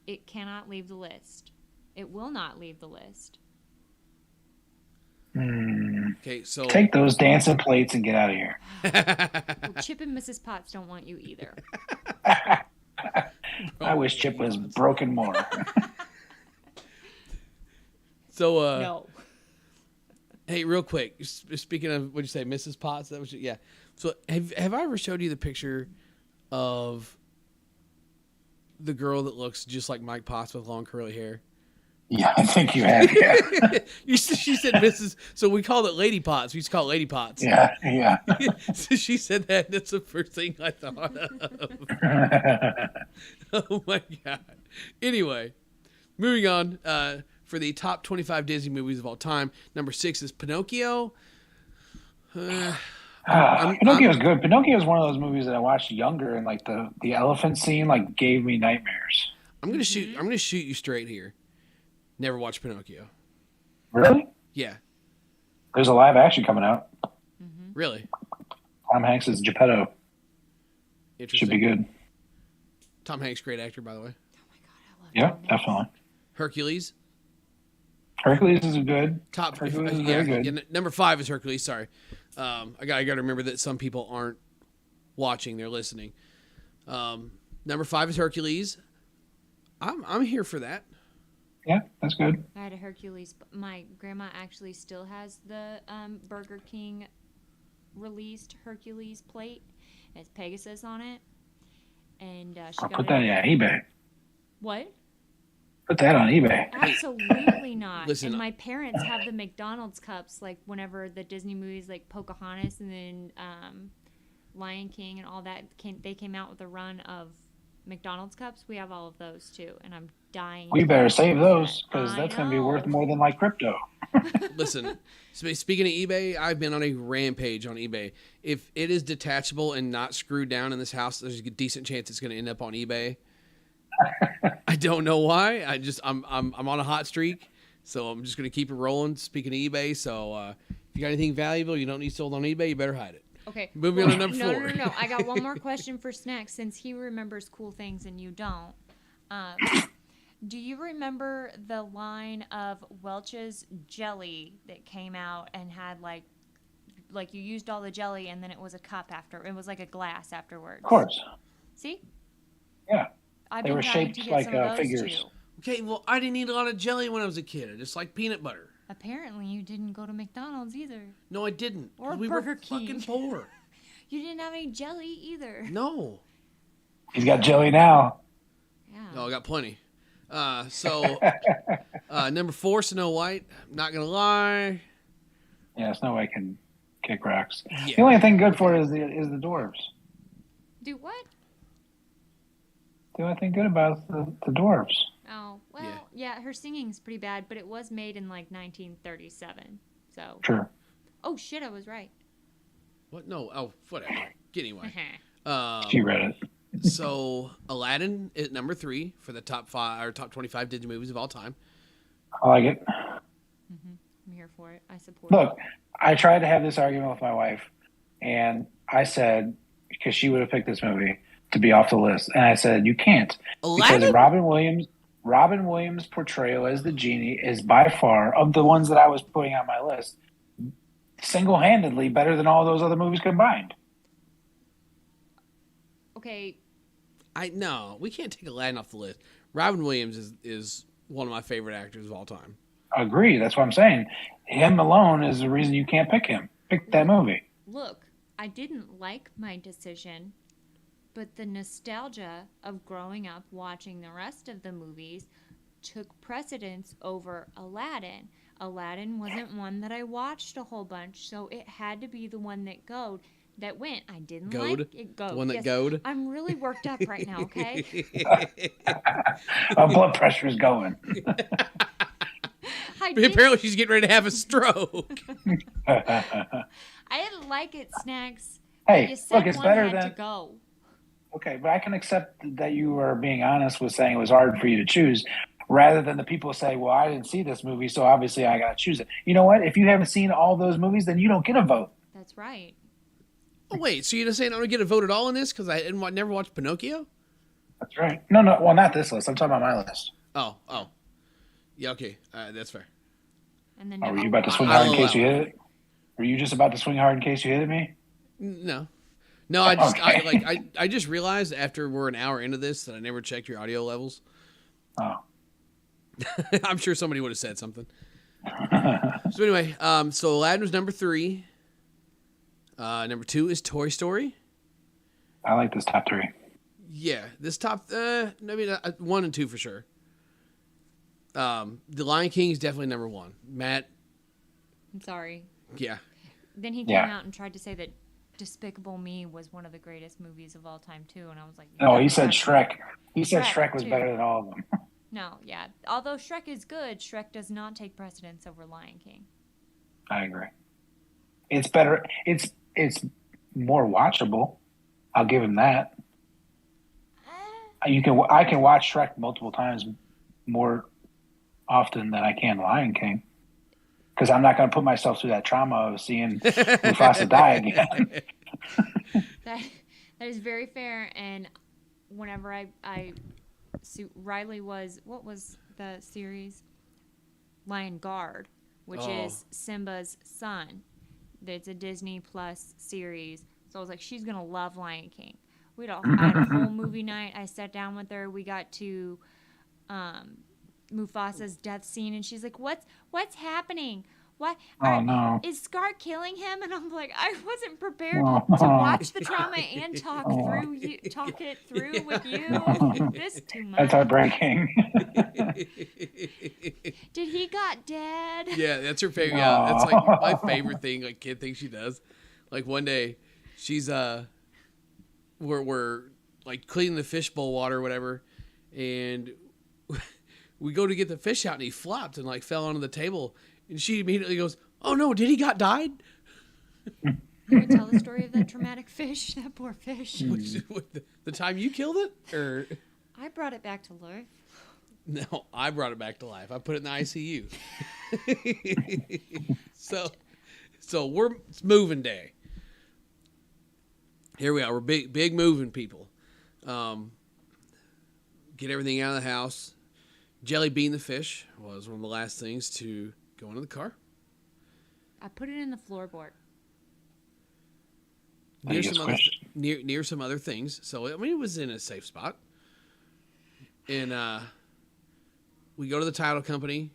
It cannot leave the list. It will not leave the list. Okay, so Take those dancing plates and get out of here. Well, Chip and Mrs. Potts don't want you either. I wish Chip was broken more. So No. hey, real quick, speaking of what'd you say, Mrs. Potts? That was yeah. So have I ever showed you the picture of the girl that looks just like Mike Potts with long curly hair? Yeah, I think you have. Yeah, She said Mrs. So we called it Lady Potts. We used to call it Lady Potts. yeah. So she said that. That's the first thing I thought of. Oh my god. Anyway, moving on. For the top 25 Disney movies of all time, number 6 is Pinocchio. Pinocchio's good. Pinocchio is one of those movies that I watched younger, and like the elephant scene like gave me nightmares. I'm gonna shoot you straight here. Never watched Pinocchio. Really? Yeah, There's a live action coming out. really. Tom Hanks is Geppetto. Interesting. Should be good. Tom Hanks, great actor, by the way. Oh my god, I love Yeah, Tom Hanks. definitely. Hercules. Hercules is good. Top. Hercules is Yeah, very good. yeah, number 5 is Hercules. Sorry, I got to remember that some people aren't watching; they're listening. Number 5 is Hercules. I'm here for that. Yeah, that's good. I had a Hercules. My grandma actually still has the Burger King released Hercules plate. It has Pegasus on it, and she I'll got put it. that on eBay. What? Put that on eBay. Absolutely not. Listen, and my parents have the McDonald's cups, like whenever the Disney movies, like Pocahontas and then Lion King and all that, they came out with a run of McDonald's cups. We have all of those too, and I'm dying. We to better use save that. those because I that's going to be know. worth more than like crypto. Listen, speaking of eBay, I've been on a rampage on eBay. If it is detachable and not screwed down in this house, there's a decent chance it's going to end up on eBay. I don't know why. I'm on a hot streak, so I'm just going to keep it rolling. Speaking of eBay, so if you got anything valuable you don't need sold on eBay, you better hide it. Okay. Moving on to number No, 4. no. I got one more question for Snacks since he remembers cool things and you don't. Do you remember the line of Welch's jelly that came out and had like like you used all the jelly and then it was a cup after. It was like a glass afterwards. Of course. See? Yeah. I've They been were dying shaped to get like, some of those figures. too. Okay, well, I didn't eat a lot of jelly when I was a kid. I just like peanut butter. Apparently, you didn't go to McDonald's either. No, I didn't. Or 'cause we Burger were King. fucking poor. You didn't have any jelly either. No. He's got jelly now. Yeah. No, I got plenty. Number 4, Snow White. Not gonna lie. Yeah, Snow White can kick rocks. Yeah. The only thing good for it is the dwarves. Do what? The only thing good about it is the dwarves. Oh, well, yeah, her singing's pretty bad, but it was made in like 1937. So. True. Oh shit, I was right. What? No. Oh, whatever. Anyway. She read it. So Aladdin is number 3 for the top 5 or top 25 Disney movies of all time. I like it. I'm here for it. I support it. Look, I tried to have this argument with my wife, and I said, because she would have picked this movie to be off the list, and I said, you can't. Aladdin? Because Robin Williams' portrayal as the genie is by far, of the ones that I was putting on my list, single-handedly better than all those other movies combined. Okay, No, we can't take Aladdin off the list. Robin Williams is one of my favorite actors of all time. Agree. That's what I'm saying. Him alone is the reason you can't pick him. Pick that movie. look, I didn't like my decision, but the nostalgia of growing up watching the rest of the movies took precedence over Aladdin. Aladdin wasn't one that I watched a whole bunch, so it had to be the one that went. I didn't Goad? like it. The one that goed? I'm really worked up right now, okay? My blood pressure is going. Apparently she's getting ready to have a stroke. I didn't like it, Snacks. Hey, You said look, it's one better had than... to go. Okay, but I can accept that you are being honest with saying it was hard for you to choose, rather than the people say, well, I didn't see this movie, so obviously I got to choose it. You know what? If you haven't seen all those movies, then you don't get a vote. That's right. Oh, wait, so you're just saying I'm going to get a vote at all in this because I never watched Pinocchio? That's right. No, well, not this list. I'm talking about my list. Oh. Yeah, okay. That's fair. And then Oh, were you about to swing I'll hard in case allow you hit it? Were you just about to swing hard in case you hit me? No, I just Okay. I just realized after we're an hour into this that I never checked your audio levels. Oh. I'm sure somebody would have said something. So anyway, so Aladdin was number 3. Number 2 is Toy Story. I like this top 3. Yeah, this top, maybe 1 and 2 for sure. The Lion King is definitely number 1. Matt, I'm sorry. yeah. Then he came Yeah. out and tried to say that Despicable Me was one of the greatest movies of all time, too. And I was like, No, he said that's- Shrek. He said Shrek, Shrek was too. better than all of them. No, yeah. Although Shrek is good, Shrek does not take precedence over Lion King. I agree. It's better. It's more watchable. I'll give him that. I can watch Shrek multiple times more often than I can Lion King, because I'm not going to put myself through that trauma of seeing Mufasa die again. That is very fair. And whenever Riley was, what was the series? Lion Guard, which is Simba's son. It's a Disney Plus series. So I was like, she's going to love Lion King. I had a whole movie night. I sat down with her. We got to Mufasa's death scene, and she's like, "What's happening? What? No. Is Scar killing him?" And I'm like, I wasn't prepared to watch the trauma and talk it through with you. This is too much. That's heartbreaking. Did he got dead? Yeah, that's her favorite. Yeah, that's like my favorite thing, like kid thing she does. Like one day, she's we're like cleaning the fishbowl water or whatever, and we go to get the fish out, and he flopped and like fell onto the table, and she immediately goes, "Oh no, did he got died?" Can we tell the story of that traumatic fish? That poor fish. The time you killed it, or I brought it back to life. no, I brought it back to life. I put it in the ICU. So it's moving day. Here we are. We're big moving people. Get everything out of the house. Jelly bean the fish was one of the last things to go into the car. I put it in the floorboard. near some other near some other things. So I mean, it was in a safe spot. And we go to the title company,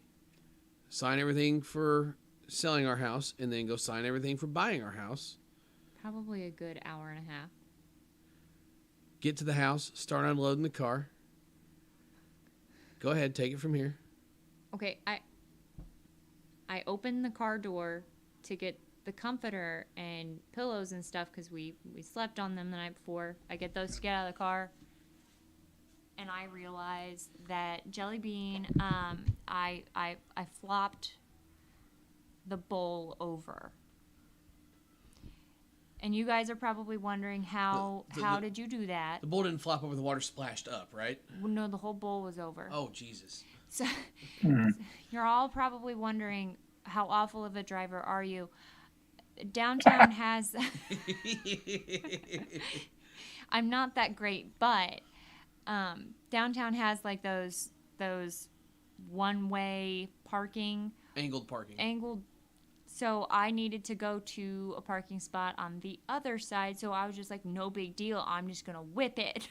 sign everything for selling our house, and then go sign everything for buying our house. Probably a good hour and a half. Get to the house, start unloading the car. Go ahead, take it from here. Okay, I opened the car door to get the comforter and pillows and stuff because we slept on them the night before. I get those to get out of the car, and I realized that Jelly Bean, I flopped the bowl over. And you guys are probably wondering how did you do that? The bowl didn't flop over, the water splashed up, right? No, the whole bowl was over. Oh, Jesus. So you're all probably wondering, how awful of a driver are you? Downtown has... I'm not that great, but downtown has like those one-way parking. Angled parking. So I needed to go to a parking spot on the other side, so I was just like, no big deal. I'm just going to whip it.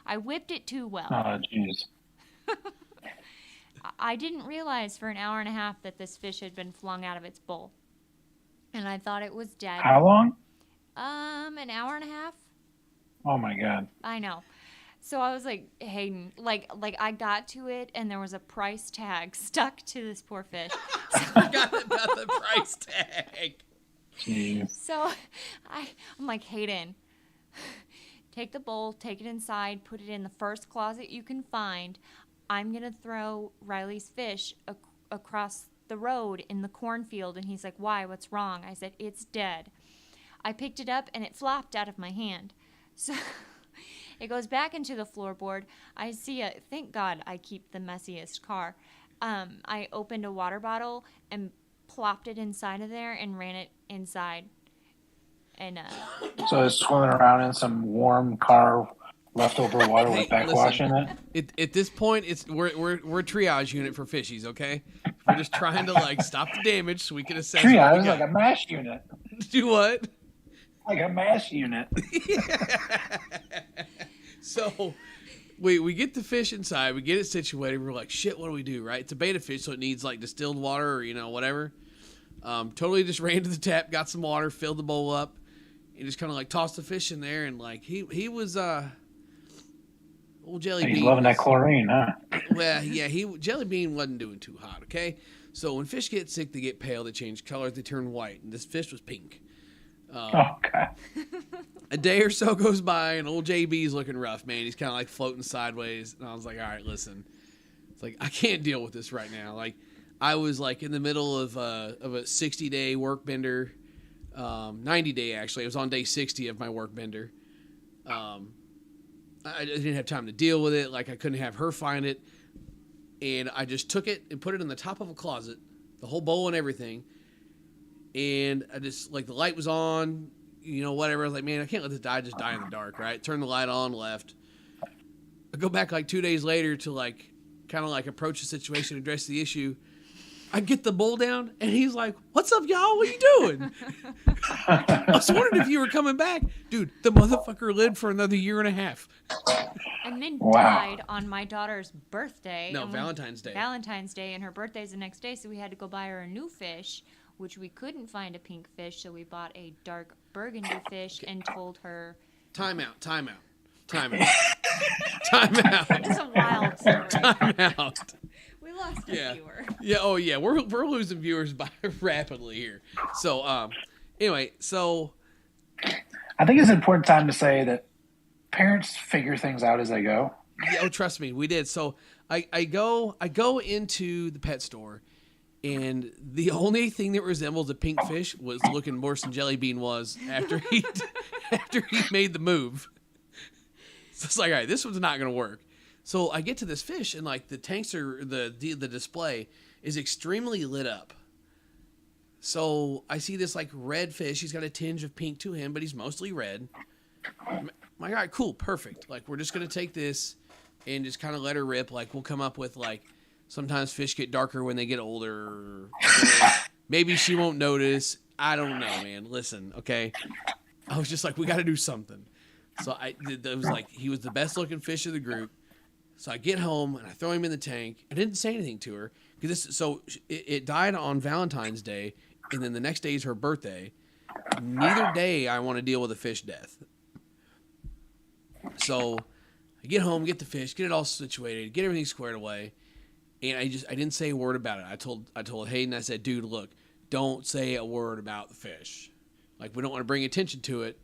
I whipped it too well. Oh, jeez. I didn't realize for an hour and a half that this fish had been flung out of its bowl. And I thought it was dead. How long? An hour and a half. Oh, my God. I know. So I was like, Hayden, like I got to it and there was a price tag stuck to this poor fish. I forgot about the price tag. Jeez. So I'm like, Hayden, take the bowl, take it inside, put it in the first closet you can find. I'm going to throw Riley's fish across the road in the cornfield. And he's like, why? What's wrong? I said, it's dead. I picked it up and it flopped out of my hand. So it goes back into the floorboard. I see thank God I keep the messiest car. I opened a water bottle and plopped it inside of there and ran it inside. And So it's swimming around in some warm car leftover water with backwash in it? At this point, we're a triage unit for fishies, okay? We're just trying to like stop the damage so we can assess. Triage is like a MASH unit. Do what? Like a MASH unit. So we get the fish inside, we get it situated, we're like, shit, what do we do, right? It's a betta fish, so it needs like distilled water or, whatever. Totally just ran to the tap, got some water, filled the bowl up, and just kind of like tossed the fish in there, and like he was old Jelly Bean. He's loving that chlorine, huh? Well, yeah, Jelly Bean wasn't doing too hot, okay? So when fish get sick, they get pale, they change colors, they turn white, and this fish was pink. Okay. A day or so goes by, and old JB's looking rough, man. He's kind of like floating sideways, and I was like, all right, listen. It's like, I can't deal with this right now. Like, I was like in the middle of a 60-day work bender, 90-day actually. I was on day 60 of my work bender. I didn't have time to deal with it. Like, I couldn't have her find it. And I just took it and put it in the top of a closet, the whole bowl and everything. And I just, like, the light was on, whatever. I was like, man, I can't let this just die in the dark, right? Turn the light on, left. I go back, like, 2 days later to, like, kind of, like, approach the situation, address the issue. I get the bowl down, and he's like, what's up, y'all? What are you doing? I was wondering if you were coming back. Dude, the motherfucker lived for another year and a half. And then Wow. died on my daughter's birthday. No, Valentine's Day. Valentine's Day, and her birthday's the next day, so we had to go buy her a new fish, which we couldn't find a pink fish, so we bought a dark burgundy fish and told her... Time out. It's a wild story. Time out. We lost a viewer. Yeah, oh yeah, we're losing viewers by rapidly here. So, anyway, I think it's an important time to say that parents figure things out as they go. yeah, oh, trust me, we did. So I go into the pet store, and the only thing that resembles a pink fish was looking worse than Jelly Bean was after he made the move. So it's like, all right, this one's not gonna work. So I get to this fish, and like the tanks are the display is extremely lit up. So I see this like red fish. He's got a tinge of pink to him, but he's mostly red. My God, cool, perfect. Like, we're just gonna take this and just kind of let her rip. Like, we'll come up with like, sometimes fish get darker when they get older. Maybe she won't notice. I don't know, man. Listen, okay. I was just like, we got to do something. So it was like, he was the best looking fish of the group. So I get home and I throw him in the tank. I didn't say anything to her because it died on Valentine's Day, and then the next day is her birthday. Neither day I want to deal with a fish death. So I get home, get the fish, get it all situated, get everything squared away, and I didn't say a word about it. I told Hayden, I said, dude, look, don't say a word about the fish. Like, we don't want to bring attention to it.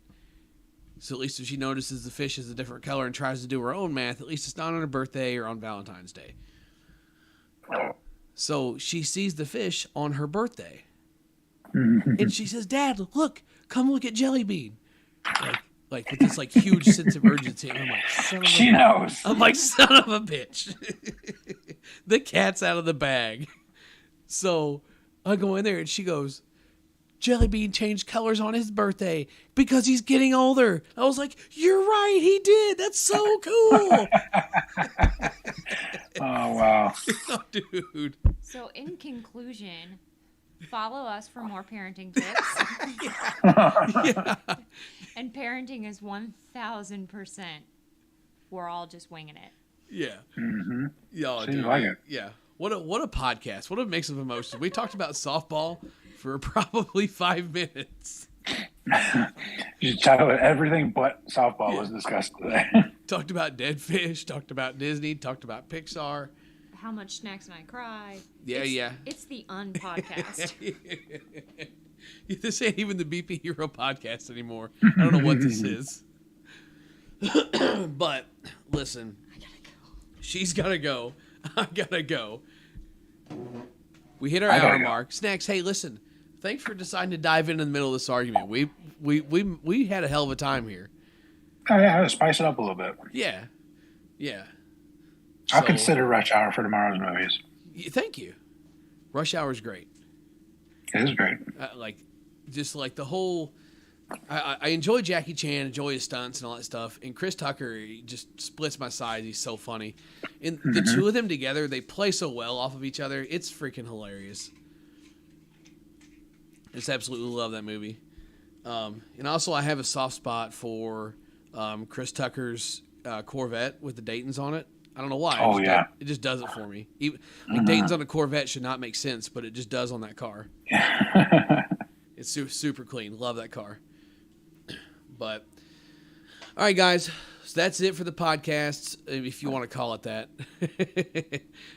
So at least if she notices the fish is a different color and tries to do her own math, at least it's not on her birthday or on Valentine's Day. So she sees the fish on her birthday. And she says, Dad, look, come look at Jelly Bean. Like with this like huge sense of urgency. And I'm like, she knows. I'm like, son of a bitch. The cat's out of the bag. So I go in there and she goes, Jelly Bean changed colors on his birthday because he's getting older. I was like, you're right, he did. That's so cool. Oh, wow. Oh, dude. So, in conclusion, follow us for more parenting tips. Yeah. And parenting is 1,000%. We're all just winging it. Yeah. Mm-hmm. Yeah, Seems dude. like it. Yeah. What a podcast. What a mix of emotions. We talked about softball for probably 5 minutes. You chat about everything but softball was discussed today. Talked about dead fish, talked about Disney, talked about Pixar. How much snacks and I cry. Yeah. It's the Unpodcast. This ain't even the BP Hero podcast anymore. I don't know what this is. But listen, I gotta go. she's gotta go. I gotta go. We hit our hour mark. Snacks, hey, listen. Thanks for deciding to dive in the middle of this argument. We had a hell of a time here. Oh, yeah, I'll spice it up a little bit. Yeah. I'll So, consider Rush Hour for tomorrow's movies. Thank you. Rush Hour's great. It is great. Just like the whole. I enjoy Jackie Chan, enjoy his stunts and all that stuff. And Chris Tucker, he just splits my sides. He's so funny. And the two of them together, they play so well off of each other. It's freaking hilarious. I just absolutely love that movie. And also, I have a soft spot for Chris Tucker's Corvette with the Daytons on it. I don't know why. Oh, yeah. It just does it for me. Dayton's on a Corvette should not make sense, but it just does on that car. It's super clean. Love that car. But, all right, guys. So that's it for the podcast, if you want to call it that.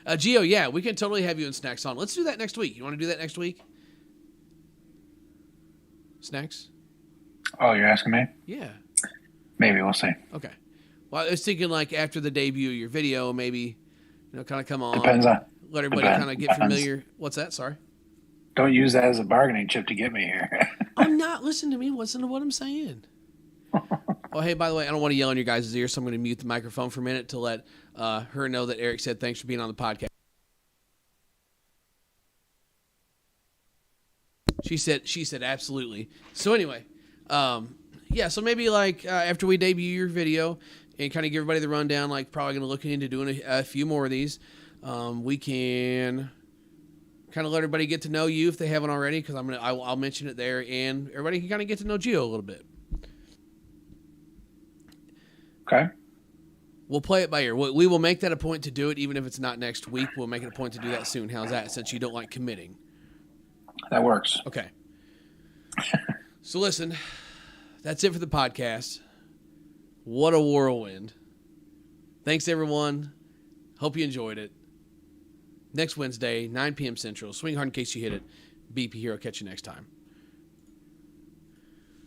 Gio, yeah, we can totally have you in Snacks on. Let's do that next week. You want to do that next week? Snacks? Oh, you're asking me? Yeah. Maybe. We'll see. Okay. Well, I was thinking like after the debut of your video, maybe, kind of come on. Depends on. Let everybody kind of get familiar. What's that? Sorry. Don't use that as a bargaining chip to get me here. I'm not. Listen to me. Listen to what I'm saying. Oh, hey, by the way, I don't want to yell in your guys' ear, so I'm going to mute the microphone for a minute to let her know that Eric said thanks for being on the podcast. She said absolutely. So anyway, yeah, so maybe like after we debut your video and kind of give everybody the rundown, like probably going to look into doing a few more of these. We can kind of let everybody get to know you if they haven't already, because I'll mention it there, and everybody can kind of get to know Gio a little bit. Okay. We'll play it by ear. We will make that a point to do it, even if it's not next week. We'll make it a point to do that soon. How's that, since you don't like committing? That works. Okay. So listen, that's it for the podcast. What a whirlwind. Thanks, everyone. Hope you enjoyed it. Next Wednesday, 9 p.m. Central. Swing hard in case you hit it. BP Hero. Catch you next time.